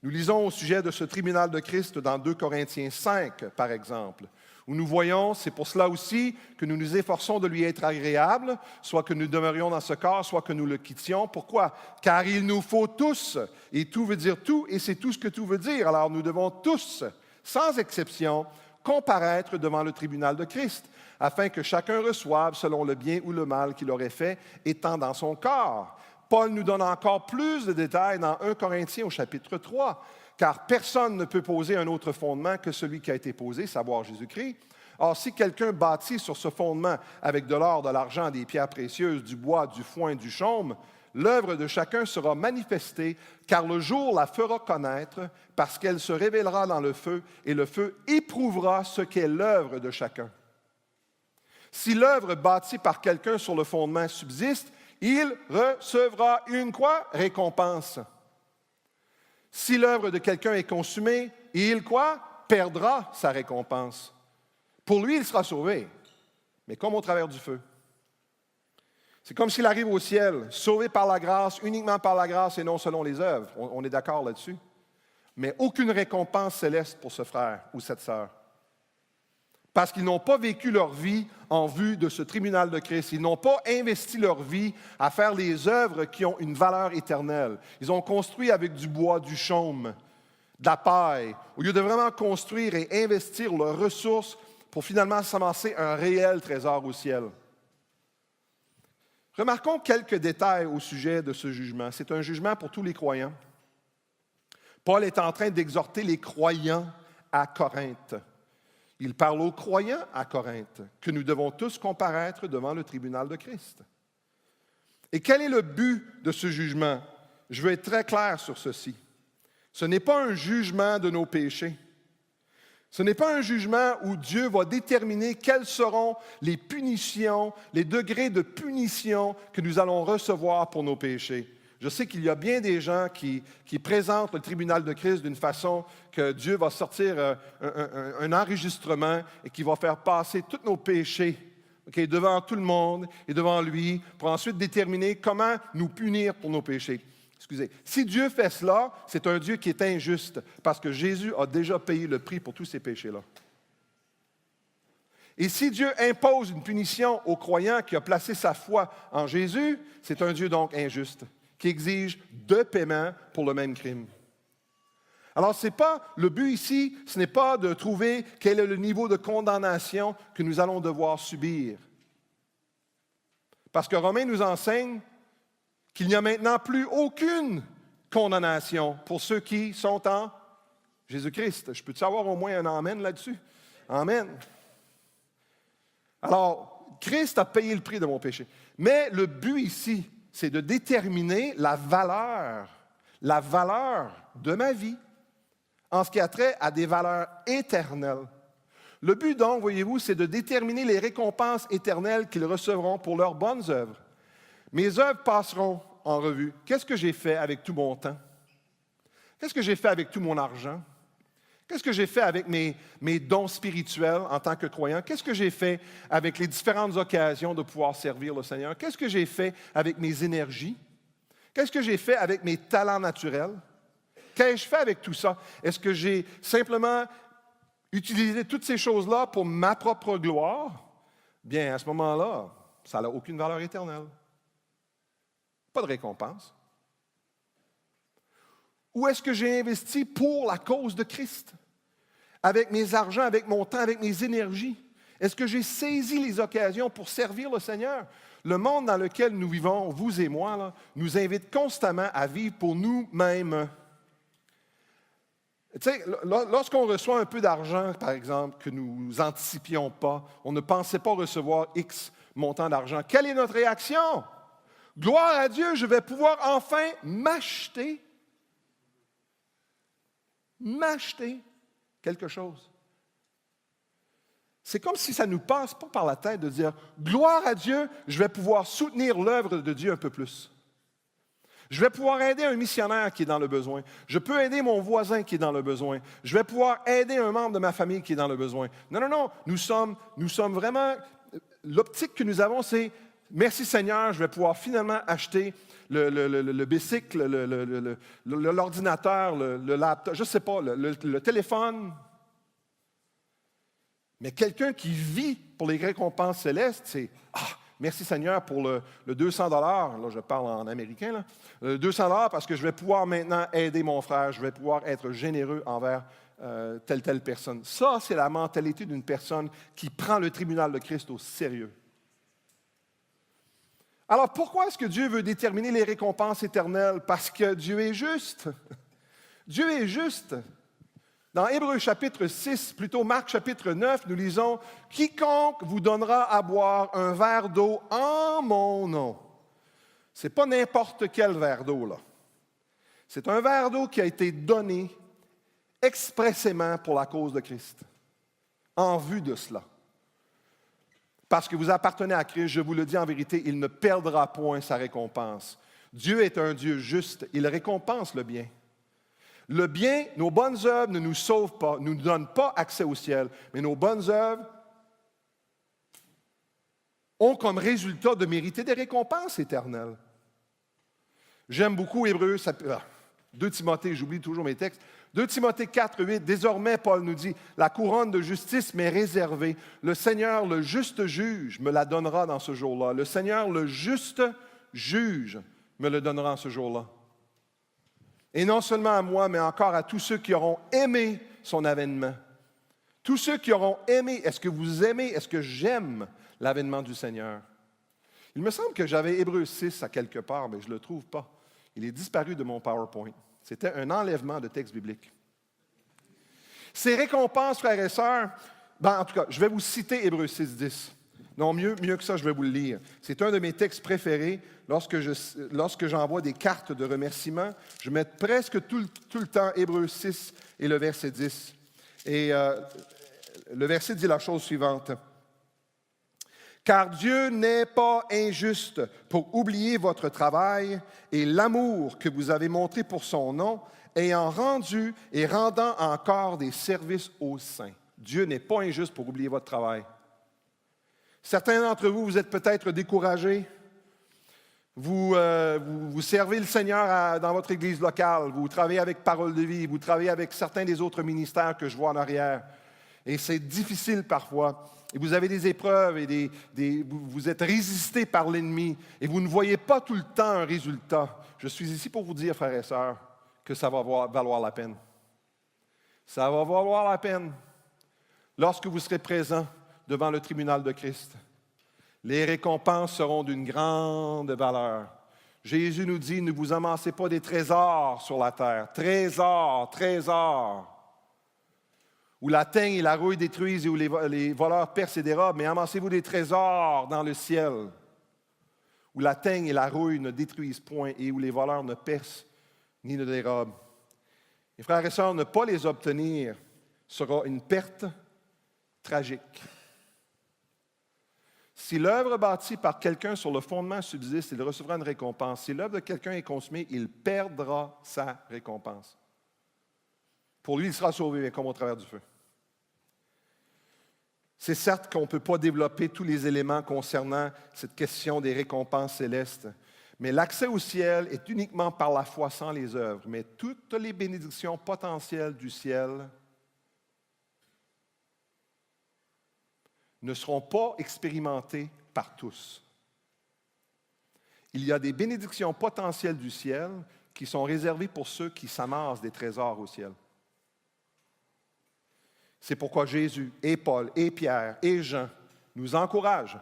Nous lisons au sujet de ce tribunal de Christ dans 2 Corinthiens 5, par exemple, où nous voyons, c'est pour cela aussi que nous nous efforçons de lui être agréables, soit que nous demeurions dans ce corps, soit que nous le quittions. Pourquoi? Car il nous faut tous, et tout veut dire tout, et c'est tout ce que tout veut dire. Alors nous devons tous, sans exception, comparaître devant le tribunal de Christ, afin que chacun reçoive selon le bien ou le mal qu'il aurait fait, étant dans son corps. Paul nous donne encore plus de détails dans 1 Corinthiens au chapitre 3, car personne ne peut poser un autre fondement que celui qui a été posé, savoir Jésus-Christ. Or, si quelqu'un bâtit sur ce fondement avec de l'or, de l'argent, des pierres précieuses, du bois, du foin, du chaume, l'œuvre de chacun sera manifestée, car le jour la fera connaître, parce qu'elle se révélera dans le feu, et le feu éprouvera ce qu'est l'œuvre de chacun. Si l'œuvre bâtie par quelqu'un sur le fondement subsiste, il recevra une quoi? Récompense. Si l'œuvre de quelqu'un est consumée, il quoi? Perdra sa récompense. Pour lui, il sera sauvé, mais comme au travers du feu. C'est comme s'il arrive au ciel, sauvé par la grâce, uniquement par la grâce et non selon les œuvres. On est d'accord là-dessus. Mais aucune récompense céleste pour ce frère ou cette sœur. Parce qu'ils n'ont pas vécu leur vie en vue de ce tribunal de Christ. Ils n'ont pas investi leur vie à faire les œuvres qui ont une valeur éternelle. Ils ont construit avec du bois, du chaume, de la paille, au lieu de vraiment construire et investir leurs ressources pour finalement s'amasser un réel trésor au ciel. Remarquons quelques détails au sujet de ce jugement. C'est un jugement pour tous les croyants. Paul est en train d'exhorter les croyants à Corinthe. Il parle aux croyants à Corinthe, que nous devons tous comparaître devant le tribunal de Christ. Et quel est le but de ce jugement? Je veux être très clair sur ceci. Ce n'est pas un jugement de nos péchés. Ce n'est pas un jugement où Dieu va déterminer quelles seront les punitions, les degrés de punition que nous allons recevoir pour nos péchés. Je sais qu'il y a bien des gens qui présentent le tribunal de Christ d'une façon que Dieu va sortir un enregistrement et qui va faire passer tous nos péchés devant tout le monde et devant lui pour ensuite déterminer comment nous punir pour nos péchés. Excusez. Si Dieu fait cela, c'est un Dieu qui est injuste parce que Jésus a déjà payé le prix pour tous ces péchés-là. Et si Dieu impose une punition au croyant qui a placé sa foi en Jésus, c'est un Dieu donc injuste, qui exige 2 paiements pour le même crime. Alors, le but ici, ce n'est pas de trouver quel est le niveau de condamnation que nous allons devoir subir. Parce que Romains nous enseigne qu'il n'y a maintenant plus aucune condamnation pour ceux qui sont en Jésus-Christ. Je peux-tu avoir au moins un amen là-dessus? Amen. Alors, Christ a payé le prix de mon péché. Mais le but ici, c'est de déterminer la valeur de ma vie en ce qui a trait à des valeurs éternelles. Le but donc, voyez-vous, c'est de déterminer les récompenses éternelles qu'ils recevront pour leurs bonnes œuvres. Mes œuvres passeront en revue. Qu'est-ce que j'ai fait avec tout mon temps? Qu'est-ce que j'ai fait avec tout mon argent? Qu'est-ce que j'ai fait avec mes dons spirituels en tant que croyant? Qu'est-ce que j'ai fait avec les différentes occasions de pouvoir servir le Seigneur? Qu'est-ce que j'ai fait avec mes énergies? Qu'est-ce que j'ai fait avec mes talents naturels? Qu'ai-je fait avec tout ça? Est-ce que j'ai simplement utilisé toutes ces choses-là pour ma propre gloire? Bien, à ce moment-là, ça n'a aucune valeur éternelle. Pas de récompense. Ou est-ce que j'ai investi pour la cause de Christ? Avec mes argents, avec mon temps, avec mes énergies? Est-ce que j'ai saisi les occasions pour servir le Seigneur? Le monde dans lequel nous vivons, vous et moi, là, nous invite constamment à vivre pour nous-mêmes. Tu sais, lorsqu'on reçoit un peu d'argent, par exemple, que nous n'anticipions pas, on ne pensait pas recevoir X montant d'argent, quelle est notre réaction? Gloire à Dieu, je vais pouvoir enfin m'acheter quelque chose. C'est comme si ça ne nous passe pas par la tête de dire, gloire à Dieu, je vais pouvoir soutenir l'œuvre de Dieu un peu plus. Je vais pouvoir aider un missionnaire qui est dans le besoin. Je peux aider mon voisin qui est dans le besoin. Je vais pouvoir aider un membre de ma famille qui est dans le besoin. Non, non, non, nous sommes vraiment, l'optique que nous avons, c'est, merci Seigneur, je vais pouvoir finalement acheter le bicycle, l'ordinateur, le laptop, je ne sais pas, le téléphone. Mais quelqu'un qui vit pour les récompenses célestes, c'est « Ah, merci Seigneur pour le 200 $, là je parle en américain, là, le 200 $ parce que je vais pouvoir maintenant aider mon frère, je vais pouvoir être généreux envers telle personne. » Ça, c'est la mentalité d'une personne qui prend le tribunal de Christ au sérieux. Alors, pourquoi est-ce que Dieu veut déterminer les récompenses éternelles? Parce que Dieu est juste. Dieu est juste. Dans Hébreux chapitre 6, plutôt Marc chapitre 9, nous lisons « Quiconque vous donnera à boire un verre d'eau en mon nom. » Ce n'est pas n'importe quel verre d'eau, là. C'est un verre d'eau qui a été donné expressément pour la cause de Christ, en vue de cela. Parce que vous appartenez à Christ, je vous le dis en vérité, il ne perdra point sa récompense. Dieu est un Dieu juste, il récompense le bien. Le bien, nos bonnes œuvres ne nous sauvent pas, ne nous donnent pas accès au ciel, mais nos bonnes œuvres ont comme résultat de mériter des récompenses éternelles. J'aime beaucoup Hébreux, 2 Timothée, j'oublie toujours mes textes, 2 Timothée 4, 8, désormais, Paul nous dit, la couronne de justice m'est réservée. Le Seigneur, le juste juge, me la donnera dans ce jour-là. Le Seigneur, le juste juge, me le donnera en ce jour-là. Et non seulement à moi, mais encore à tous ceux qui auront aimé son avènement. Tous ceux qui auront aimé, est-ce que vous aimez, est-ce que j'aime l'avènement du Seigneur? Il me semble que j'avais Hébreux 6 à quelque part, mais je ne le trouve pas. Il est disparu de mon PowerPoint. C'était un enlèvement de texte biblique. Ces récompenses, frères et sœurs, en tout cas, je vais vous citer Hébreux 6, 10. Non, mieux que ça, je vais vous le lire. C'est un de mes textes préférés. Lorsque j'envoie des cartes de remerciement, je mets presque tout le temps Hébreux 6 et le verset 10. Et le verset dit la chose suivante. « Car Dieu n'est pas injuste pour oublier votre travail et l'amour que vous avez montré pour son nom, ayant rendu et rendant encore des services aux saints. » Dieu n'est pas injuste pour oublier votre travail. Certains d'entre vous, vous êtes peut-être découragés. Vous servez le Seigneur dans votre église locale. Vous travaillez avec Parole de vie. Vous travaillez avec certains des autres ministères que je vois en arrière. Et c'est difficile parfois. Et vous avez des épreuves et vous êtes résistés par l'ennemi. Et vous ne voyez pas tout le temps un résultat. Je suis ici pour vous dire, frères et sœurs, que ça va valoir la peine. Ça va valoir la peine lorsque vous serez présents devant le tribunal de Christ. Les récompenses seront d'une grande valeur. Jésus nous dit, ne vous amassez pas des trésors sur la terre. Trésors, trésors. Où la teigne et la rouille détruisent et où les voleurs percent et dérobent, mais amassez-vous des trésors dans le ciel. Où la teigne et la rouille ne détruisent point et où les voleurs ne percent ni ne dérobent. Mes frères et sœurs, ne pas les obtenir sera une perte tragique. Si l'œuvre bâtie par quelqu'un sur le fondement subsiste, il recevra une récompense. Si l'œuvre de quelqu'un est consumée, il perdra sa récompense. Pour lui, il sera sauvé, mais comme au travers du feu. C'est certes qu'on ne peut pas développer tous les éléments concernant cette question des récompenses célestes, mais l'accès au ciel est uniquement par la foi sans les œuvres. Mais toutes les bénédictions potentielles du ciel ne seront pas expérimentées par tous. Il y a des bénédictions potentielles du ciel qui sont réservées pour ceux qui s'amassent des trésors au ciel. C'est pourquoi Jésus et Paul et Pierre et Jean nous encouragent,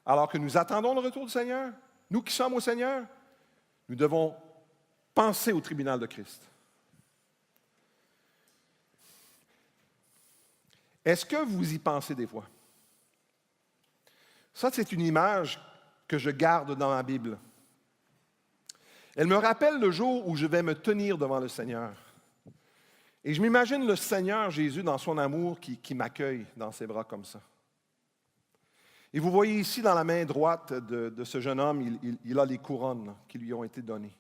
alors que nous attendons le retour du Seigneur, nous qui sommes au Seigneur, nous devons penser au tribunal de Christ. Est-ce que vous y pensez des fois? Ça, c'est une image que je garde dans la Bible. Elle me rappelle le jour où je vais me tenir devant le Seigneur. Et je m'imagine le Seigneur Jésus dans son amour qui m'accueille dans ses bras comme ça. Et vous voyez ici dans la main droite de ce jeune homme, il a les couronnes qui lui ont été données.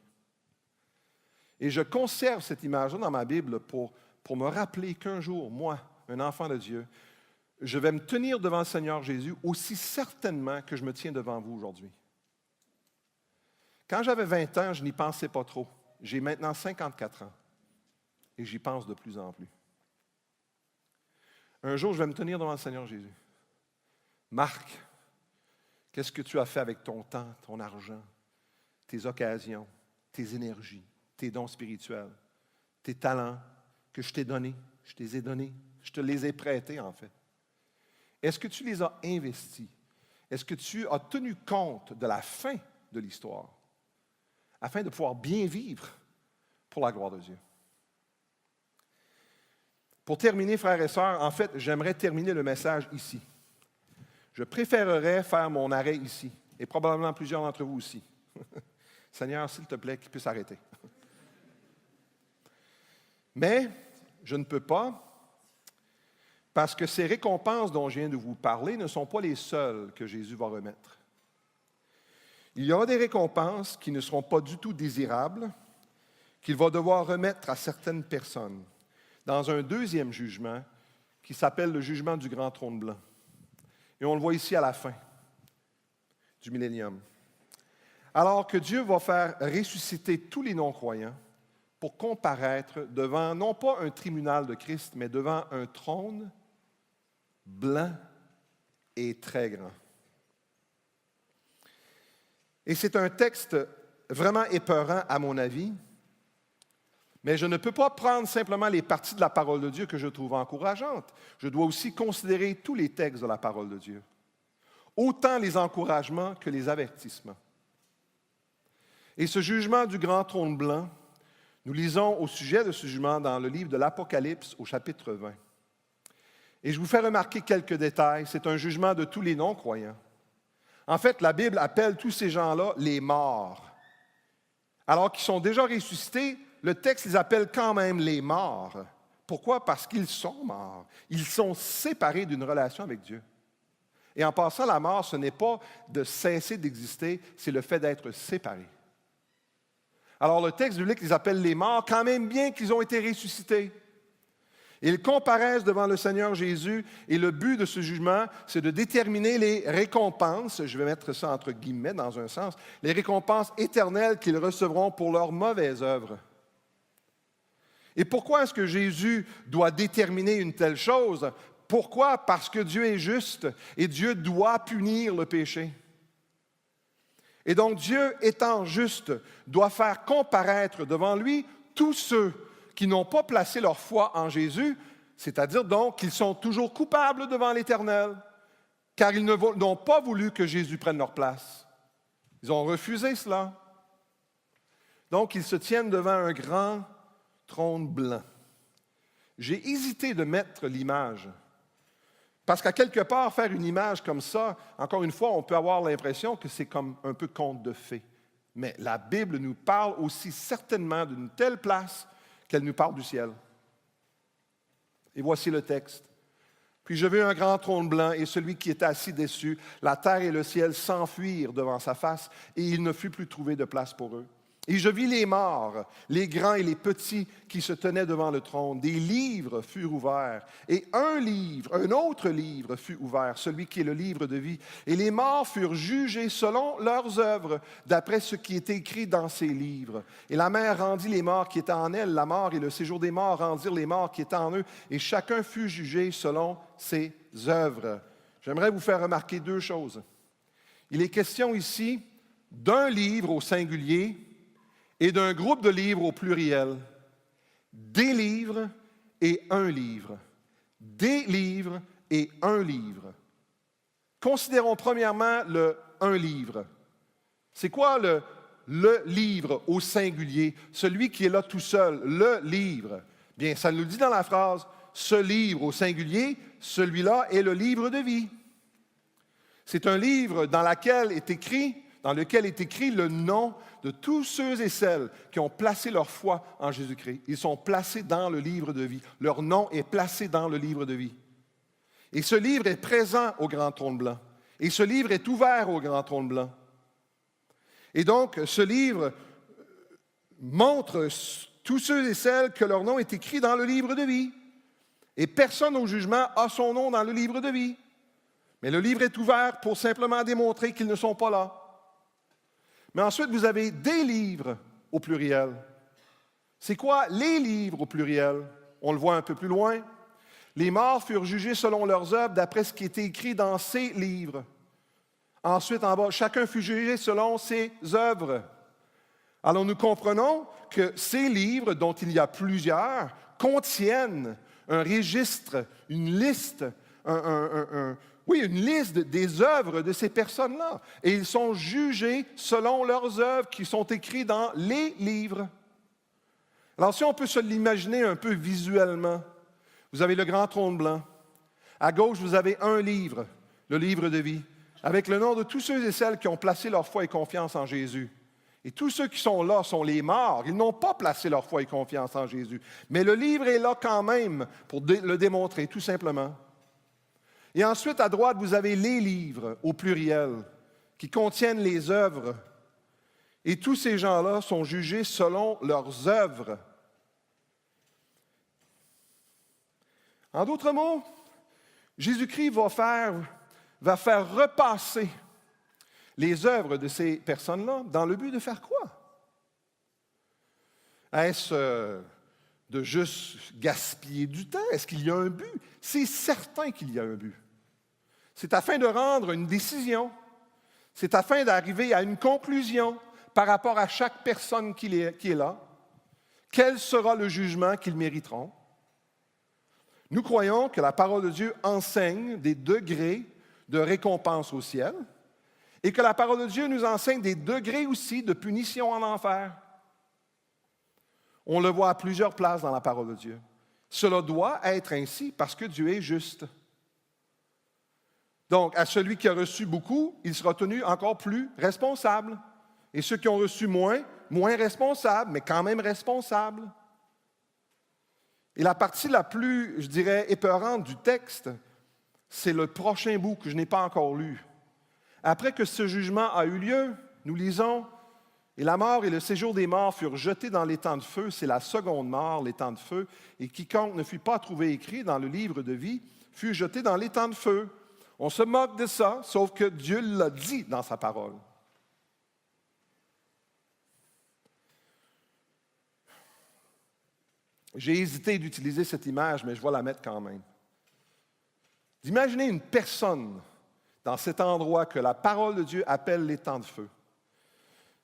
Et je conserve cette image-là dans ma Bible pour me rappeler qu'un jour, moi, un enfant de Dieu, je vais me tenir devant le Seigneur Jésus aussi certainement que je me tiens devant vous aujourd'hui. Quand j'avais 20 ans, je n'y pensais pas trop. J'ai maintenant 54 ans. Et j'y pense de plus en plus. Un jour, je vais me tenir devant le Seigneur Jésus. Marc, qu'est-ce que tu as fait avec ton temps, ton argent, tes occasions, tes énergies, tes dons spirituels, tes talents que je t'ai donnés, je te les ai donnés, je te les ai prêtés en fait. Est-ce que tu les as investis? Est-ce que tu as tenu compte de la fin de l'histoire afin de pouvoir bien vivre pour la gloire de Dieu? Pour terminer, frères et sœurs, en fait, j'aimerais terminer le message ici. Je préférerais faire mon arrêt ici, et probablement plusieurs d'entre vous aussi. Seigneur, s'il te plaît, qu'il puisse arrêter. Mais je ne peux pas, parce que ces récompenses dont je viens de vous parler ne sont pas les seules que Jésus va remettre. Il y aura des récompenses qui ne seront pas du tout désirables, qu'il va devoir remettre à certaines personnes dans un deuxième jugement qui s'appelle le jugement du grand trône blanc. Et on le voit ici à la fin du millénium. Alors que Dieu va faire ressusciter tous les non-croyants pour comparaître devant, non pas un tribunal de Christ, mais devant un trône blanc et très grand. Et c'est un texte vraiment épeurant à mon avis, mais je ne peux pas prendre simplement les parties de la parole de Dieu que je trouve encourageantes. Je dois aussi considérer tous les textes de la parole de Dieu, autant les encouragements que les avertissements. Et ce jugement du grand trône blanc, nous lisons au sujet de ce jugement dans le livre de l'Apocalypse au chapitre 20. Et je vous fais remarquer quelques détails. C'est un jugement de tous les non-croyants. En fait, la Bible appelle tous ces gens-là les morts. Alors qu'ils sont déjà ressuscités, le texte les appelle quand même les morts. Pourquoi? Parce qu'ils sont morts. Ils sont séparés d'une relation avec Dieu. Et en passant, la mort, ce n'est pas de cesser d'exister, c'est le fait d'être séparé. Alors le texte biblique les appelle les morts, quand même bien qu'ils ont été ressuscités. Ils comparaissent devant le Seigneur Jésus et le but de ce jugement, c'est de déterminer les récompenses, je vais mettre ça entre guillemets dans un sens, les récompenses éternelles qu'ils recevront pour leurs mauvaises œuvres. Et pourquoi est-ce que Jésus doit déterminer une telle chose? Pourquoi? Parce que Dieu est juste et Dieu doit punir le péché. Et donc Dieu, étant juste, doit faire comparaître devant lui tous ceux qui n'ont pas placé leur foi en Jésus, c'est-à-dire donc qu'ils sont toujours coupables devant l'Éternel, car ils n'ont pas voulu que Jésus prenne leur place. Ils ont refusé cela. Donc, ils se tiennent devant un grand trône blanc. J'ai hésité de mettre l'image, parce qu'à quelque part, faire une image comme ça, encore une fois, on peut avoir l'impression que c'est comme un peu conte de fées. Mais la Bible nous parle aussi certainement d'une telle place qu'elle nous parle du ciel. Et voici le texte. Puis je vis un grand trône blanc et celui qui était assis dessus, la terre et le ciel s'enfuirent devant sa face et il ne fut plus trouvé de place pour eux. Et je vis les morts, les grands et les petits qui se tenaient devant le trône. Des livres furent ouverts, et un autre livre fut ouvert, celui qui est le livre de vie. Et les morts furent jugés selon leurs œuvres, d'après ce qui est écrit dans ces livres. Et la mer rendit les morts qui étaient en elle, la mort et le séjour des morts rendirent les morts qui étaient en eux, et chacun fut jugé selon ses œuvres. J'aimerais vous faire remarquer deux choses. Il est question ici d'un livre au singulier, et d'un groupe de livres au pluriel. Des livres et un livre. Des livres et un livre. Considérons premièrement le un livre. C'est quoi le livre au singulier? Celui qui est là tout seul, le livre. Bien, ça nous dit dans la phrase, ce livre au singulier, celui-là est le livre de vie. C'est un livre dans lequel est écrit le nom de tous ceux et celles qui ont placé leur foi en Jésus-Christ. Ils sont placés dans le livre de vie. Leur nom est placé dans le livre de vie. Et ce livre est présent au grand trône blanc. Et ce livre est ouvert au grand trône blanc. Et donc, ce livre montre tous ceux et celles que leur nom est écrit dans le livre de vie. Et personne au jugement a son nom dans le livre de vie. Mais le livre est ouvert pour simplement démontrer qu'ils ne sont pas là. Mais ensuite, vous avez des livres au pluriel. C'est quoi les livres au pluriel? On le voit un peu plus loin. Les morts furent jugés selon leurs œuvres, d'après ce qui était écrit dans ces livres. Ensuite, en bas, chacun fut jugé selon ses œuvres. Alors, nous comprenons que ces livres, dont il y a plusieurs, contiennent un registre, une liste, une liste des œuvres de ces personnes-là. Et ils sont jugés selon leurs œuvres qui sont écrites dans les livres. Alors, si on peut se l'imaginer un peu visuellement, vous avez le grand trône blanc. À gauche, vous avez un livre, le livre de vie, avec le nom de tous ceux et celles qui ont placé leur foi et confiance en Jésus. Et tous ceux qui sont là sont les morts. Ils n'ont pas placé leur foi et confiance en Jésus. Mais le livre est là quand même pour le démontrer, tout simplement. Et ensuite, à droite, vous avez les livres, au pluriel, qui contiennent les œuvres. Et tous ces gens-là sont jugés selon leurs œuvres. En d'autres mots, Jésus-Christ va faire repasser les œuvres de ces personnes-là dans le but de faire quoi? Est-ce de juste gaspiller du temps? Est-ce qu'il y a un but? C'est certain qu'il y a un but. C'est afin de rendre une décision. C'est afin d'arriver à une conclusion par rapport à chaque personne qui est là. Quel sera le jugement qu'ils mériteront? Nous croyons que la parole de Dieu enseigne des degrés de récompense au ciel et que la parole de Dieu nous enseigne des degrés aussi de punition en enfer. On le voit à plusieurs places dans la parole de Dieu. Cela doit être ainsi parce que Dieu est juste. Donc, à celui qui a reçu beaucoup, il sera tenu encore plus responsable. Et ceux qui ont reçu moins, moins responsables, mais quand même responsables. Et la partie la plus, je dirais, épeurante du texte, c'est le prochain bout que je n'ai pas encore lu. Après que ce jugement a eu lieu, nous lisons « Et la mort et le séjour des morts furent jetés dans l'étang de feu. » C'est la seconde mort, l'étang de feu. « Et quiconque ne fut pas trouvé écrit dans le livre de vie fut jeté dans l'étang de feu. » On se moque de ça, sauf que Dieu l'a dit dans sa parole. J'ai hésité d'utiliser cette image, mais je vais la mettre quand même. D'imaginer une personne dans cet endroit que la parole de Dieu appelle l'étang de feu.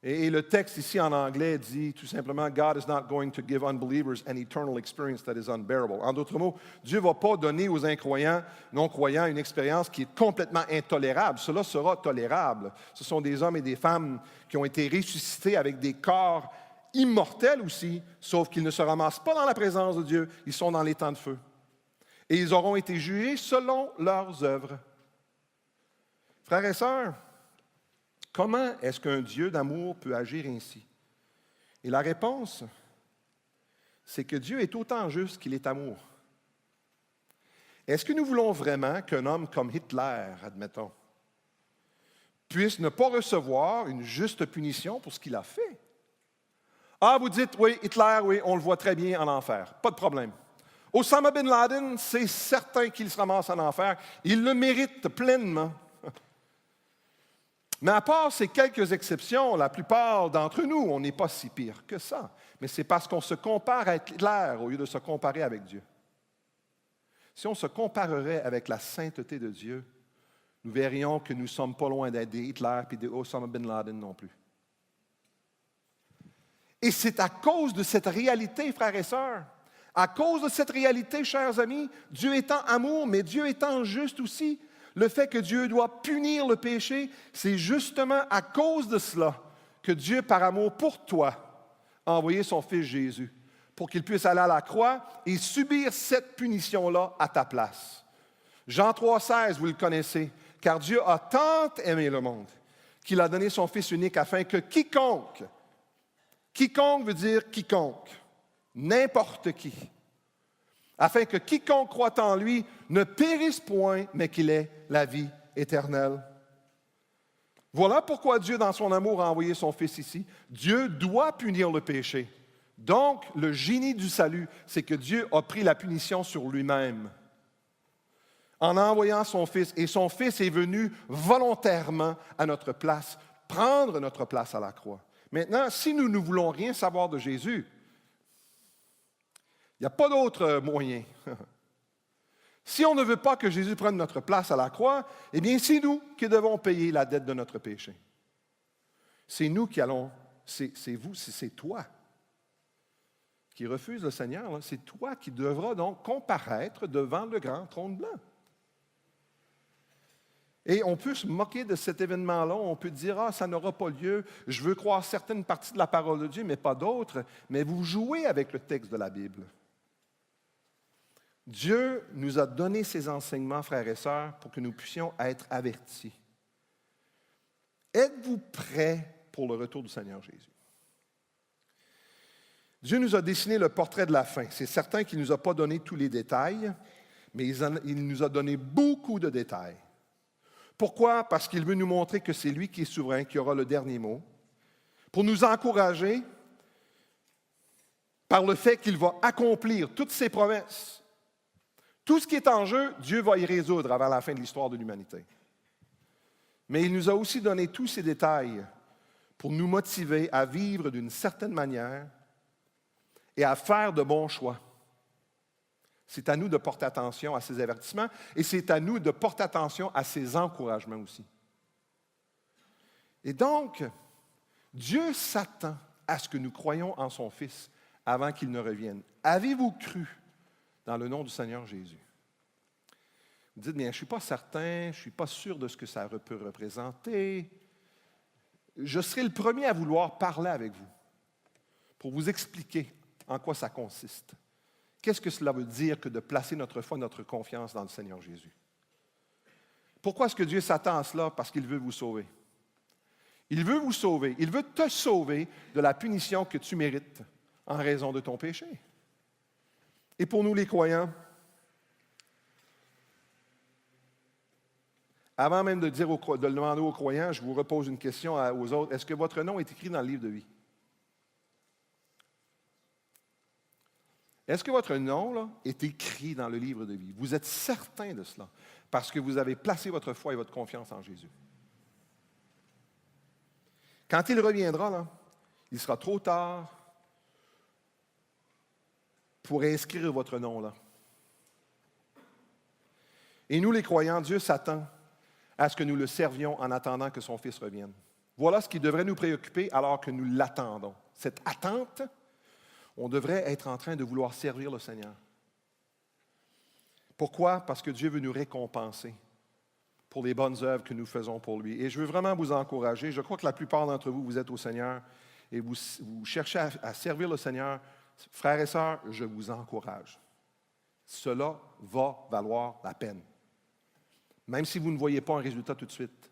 Et le texte ici en anglais dit tout simplement « God is not going to give unbelievers an eternal experience that is unbearable ». En d'autres mots, Dieu ne va pas donner aux incroyants, non-croyants, une expérience qui est complètement intolérable. Cela sera tolérable. Ce sont des hommes et des femmes qui ont été ressuscités avec des corps immortels aussi, sauf qu'ils ne se ramassent pas dans la présence de Dieu, ils sont dans l'étang de feu. Et ils auront été jugés selon leurs œuvres. Frères et sœurs, comment est-ce qu'un Dieu d'amour peut agir ainsi? Et la réponse, c'est que Dieu est autant juste qu'il est amour. Est-ce que nous voulons vraiment qu'un homme comme Hitler, admettons, puisse ne pas recevoir une juste punition pour ce qu'il a fait? Ah, vous dites, oui, Hitler, oui, on le voit très bien en enfer. Pas de problème. Osama Bin Laden, c'est certain qu'il se ramasse en enfer. Il le mérite pleinement. Mais à part ces quelques exceptions, la plupart d'entre nous, on n'est pas si pire que ça. Mais c'est parce qu'on se compare à Hitler au lieu de se comparer avec Dieu. Si on se comparerait avec la sainteté de Dieu, nous verrions que nous ne sommes pas loin d'être des Hitler et des Osama Bin Laden non plus. Et c'est à cause de cette réalité, frères et sœurs, à cause de cette réalité, chers amis, Dieu étant amour, mais Dieu étant juste aussi, le fait que Dieu doit punir le péché, c'est justement à cause de cela que Dieu, par amour pour toi, a envoyé son Fils Jésus, pour qu'il puisse aller à la croix et subir cette punition-là à ta place. Jean 3,16, vous le connaissez, car Dieu a tant aimé le monde qu'il a donné son Fils unique afin que quiconque veut dire quiconque, n'importe qui, afin que quiconque croit en lui ne périsse point, mais qu'il ait la vie éternelle. Voilà pourquoi Dieu, dans son amour, a envoyé son Fils ici. Dieu doit punir le péché. Donc, le génie du salut, c'est que Dieu a pris la punition sur lui-même en envoyant son Fils. Et son Fils est venu volontairement à notre place, prendre notre place à la croix. Maintenant, si nous ne voulons rien savoir de Jésus, il n'y a pas d'autre moyen. Si on ne veut pas que Jésus prenne notre place à la croix, eh bien, c'est nous qui devons payer la dette de notre péché. C'est nous qui allons, c'est vous, c'est toi qui refuse le Seigneur. Là. C'est toi qui devras donc comparaître devant le grand trône blanc. Et on peut se moquer de cet événement-là, on peut dire « Ah, ça n'aura pas lieu, je veux croire certaines parties de la parole de Dieu, mais pas d'autres. » Mais vous jouez avec le texte de la Bible. Dieu nous a donné ces enseignements, frères et sœurs, pour que nous puissions être avertis. Êtes-vous prêts pour le retour du Seigneur Jésus? Dieu nous a dessiné le portrait de la fin. C'est certain qu'il ne nous a pas donné tous les détails, mais il nous a donné beaucoup de détails. Pourquoi? Parce qu'il veut nous montrer que c'est lui qui est souverain, qui aura le dernier mot, pour nous encourager par le fait qu'il va accomplir toutes ses promesses. Tout ce qui est en jeu, Dieu va y résoudre avant la fin de l'histoire de l'humanité. Mais il nous a aussi donné tous ces détails pour nous motiver à vivre d'une certaine manière et à faire de bons choix. C'est à nous de porter attention à ces avertissements et c'est à nous de porter attention à ces encouragements aussi. Et donc, Dieu s'attend à ce que nous croyions en son Fils avant qu'il ne revienne. Avez-vous cru dans le nom du Seigneur Jésus? Vous dites, bien, je ne suis pas certain, je ne suis pas sûr de ce que ça peut représenter. Je serai le premier à vouloir parler avec vous pour vous expliquer en quoi ça consiste. Qu'est-ce que cela veut dire que de placer notre foi, notre confiance dans le Seigneur Jésus? Pourquoi est-ce que Dieu s'attend à cela? Parce qu'il veut vous sauver. Il veut vous sauver. Il veut te sauver de la punition que tu mérites en raison de ton péché. Et pour nous les croyants, avant même de le demander aux croyants, je vous repose une question aux autres. Est-ce que votre nom est écrit dans le livre de vie? Est-ce que votre nom là, est écrit dans le livre de vie? Vous êtes certain de cela parce que vous avez placé votre foi et votre confiance en Jésus. Quand il reviendra, là, il sera trop tard pour inscrire votre nom là. Et nous, les croyants, Dieu s'attend à ce que nous le servions en attendant que son Fils revienne. Voilà ce qui devrait nous préoccuper alors que nous l'attendons. Cette attente, on devrait être en train de vouloir servir le Seigneur. Pourquoi? Parce que Dieu veut nous récompenser pour les bonnes œuvres que nous faisons pour lui. Et je veux vraiment vous encourager. Je crois que la plupart d'entre vous, vous êtes au Seigneur et vous cherchez à servir le Seigneur. Frères et sœurs, je vous encourage. Cela va valoir la peine. Même si vous ne voyez pas un résultat tout de suite.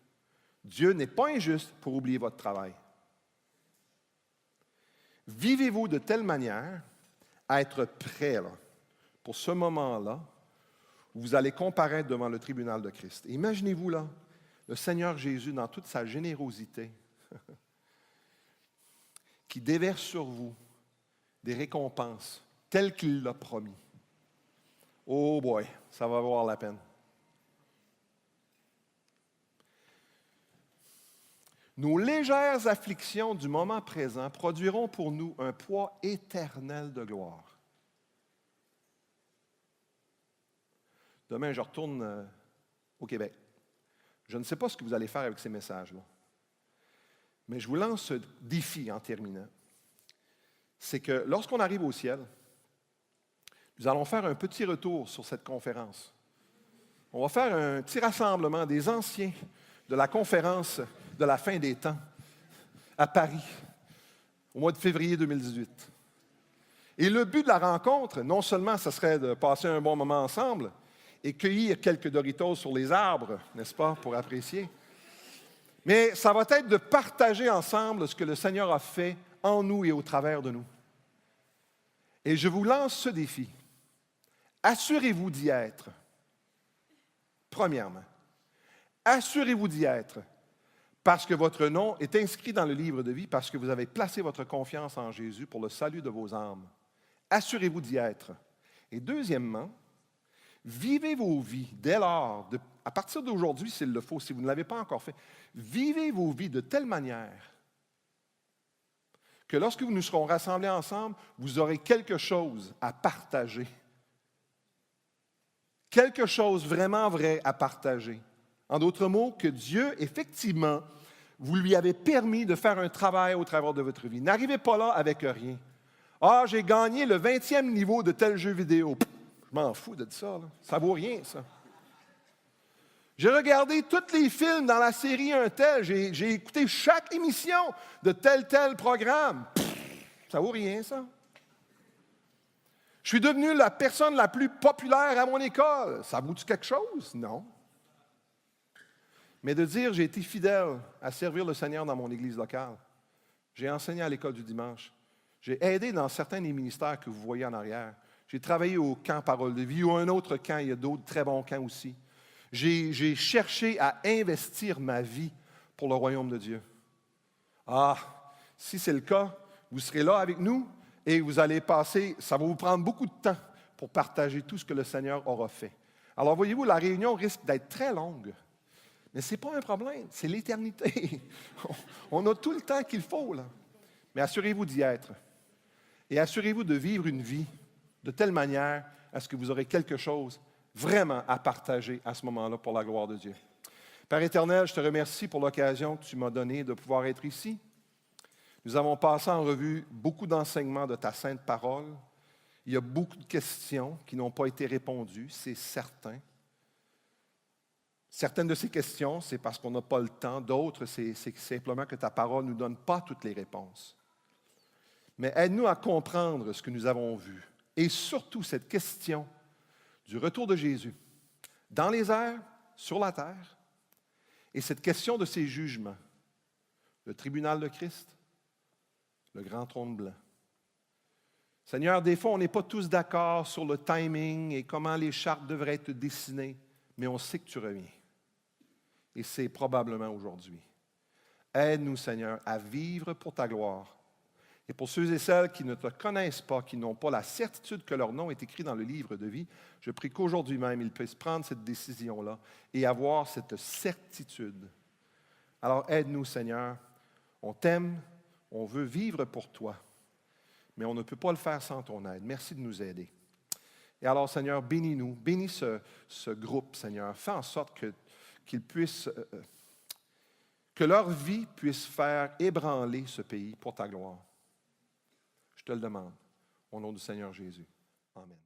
Dieu n'est pas injuste pour oublier votre travail. Vivez-vous de telle manière à être prêt là, pour ce moment-là où vous allez comparaître devant le tribunal de Christ. Imaginez-vous là, le Seigneur Jésus dans toute sa générosité qui déverse sur vous des récompenses telles qu'il l'a promis. Oh boy, ça va valoir la peine. Nos légères afflictions du moment présent produiront pour nous un poids éternel de gloire. Demain, je retourne au Québec. Je ne sais pas ce que vous allez faire avec ces messages-là. Mais je vous lance ce défi en terminant. C'est que lorsqu'on arrive au ciel, nous allons faire un petit retour sur cette conférence. On va faire un petit rassemblement des anciens de la conférence de la fin des temps à Paris, au mois de février 2018. Et le but de la rencontre, non seulement ce serait de passer un bon moment ensemble et cueillir quelques Doritos sur les arbres, n'est-ce pas, pour apprécier, mais ça va être de partager ensemble ce que le Seigneur a fait en nous et au travers de nous. Et je vous lance ce défi. Assurez-vous d'y être. Premièrement, assurez-vous d'y être parce que votre nom est inscrit dans le livre de vie, parce que vous avez placé votre confiance en Jésus pour le salut de vos âmes. Assurez-vous d'y être. Et deuxièmement, vivez vos vies dès lors, à partir d'aujourd'hui s'il le faut, si vous ne l'avez pas encore fait, vivez vos vies de telle manière que lorsque nous serons rassemblés ensemble, vous aurez quelque chose à partager. Quelque chose vraiment vrai à partager. En d'autres mots, que Dieu, effectivement, vous lui avez permis de faire un travail au travers de votre vie. N'arrivez pas là avec rien. Ah, j'ai gagné le 20e niveau de tel jeu vidéo. Pff, je m'en fous de ça. Là. Ça vaut rien, ça. J'ai regardé tous les films dans la série un tel. J'ai écouté chaque émission de tel programme. Pff, ça vaut rien, ça. Je suis devenu la personne la plus populaire à mon école. Ça vaut-tu quelque chose? Non. Mais de dire, j'ai été fidèle à servir le Seigneur dans mon église locale. J'ai enseigné à l'école du dimanche. J'ai aidé dans certains des ministères que vous voyez en arrière. J'ai travaillé au camp Parole de vie ou un autre camp. Il y a d'autres très bons camps aussi. J'ai cherché à investir ma vie pour le royaume de Dieu. Ah, si c'est le cas, vous serez là avec nous et vous allez passer, ça va vous prendre beaucoup de temps pour partager tout ce que le Seigneur aura fait. Alors voyez-vous, la réunion risque d'être très longue. Mais ce n'est pas un problème, c'est l'éternité. On a tout le temps qu'il faut, là. Mais assurez-vous d'y être. Et assurez-vous de vivre une vie de telle manière à ce que vous aurez quelque chose vraiment à partager à ce moment-là pour la gloire de Dieu. Père éternel, je te remercie pour l'occasion que tu m'as donnée de pouvoir être ici. Nous avons passé en revue beaucoup d'enseignements de ta sainte parole. Il y a beaucoup de questions qui n'ont pas été répondues, c'est certain. Certaines de ces questions, c'est parce qu'on n'a pas le temps. D'autres, c'est simplement que ta parole ne nous donne pas toutes les réponses. Mais aide-nous à comprendre ce que nous avons vu. Et surtout, cette question du retour de Jésus dans les airs, sur la terre, et cette question de ses jugements, le tribunal de Christ, le grand trône blanc. Seigneur, des fois, on n'est pas tous d'accord sur le timing et comment les chartes devraient être dessinées, mais on sait que tu reviens. Et c'est probablement aujourd'hui. Aide-nous, Seigneur, à vivre pour ta gloire. Et pour ceux et celles qui ne te connaissent pas, qui n'ont pas la certitude que leur nom est écrit dans le livre de vie, je prie qu'aujourd'hui même, ils puissent prendre cette décision-là et avoir cette certitude. Alors aide-nous, Seigneur. On t'aime, on veut vivre pour toi, mais on ne peut pas le faire sans ton aide. Merci de nous aider. Et alors, Seigneur, bénis-nous, bénis ce groupe, Seigneur. Fais en sorte qu'ils puissent, que leur vie puisse faire ébranler ce pays pour ta gloire. Je te le demande, au nom du Seigneur Jésus. Amen.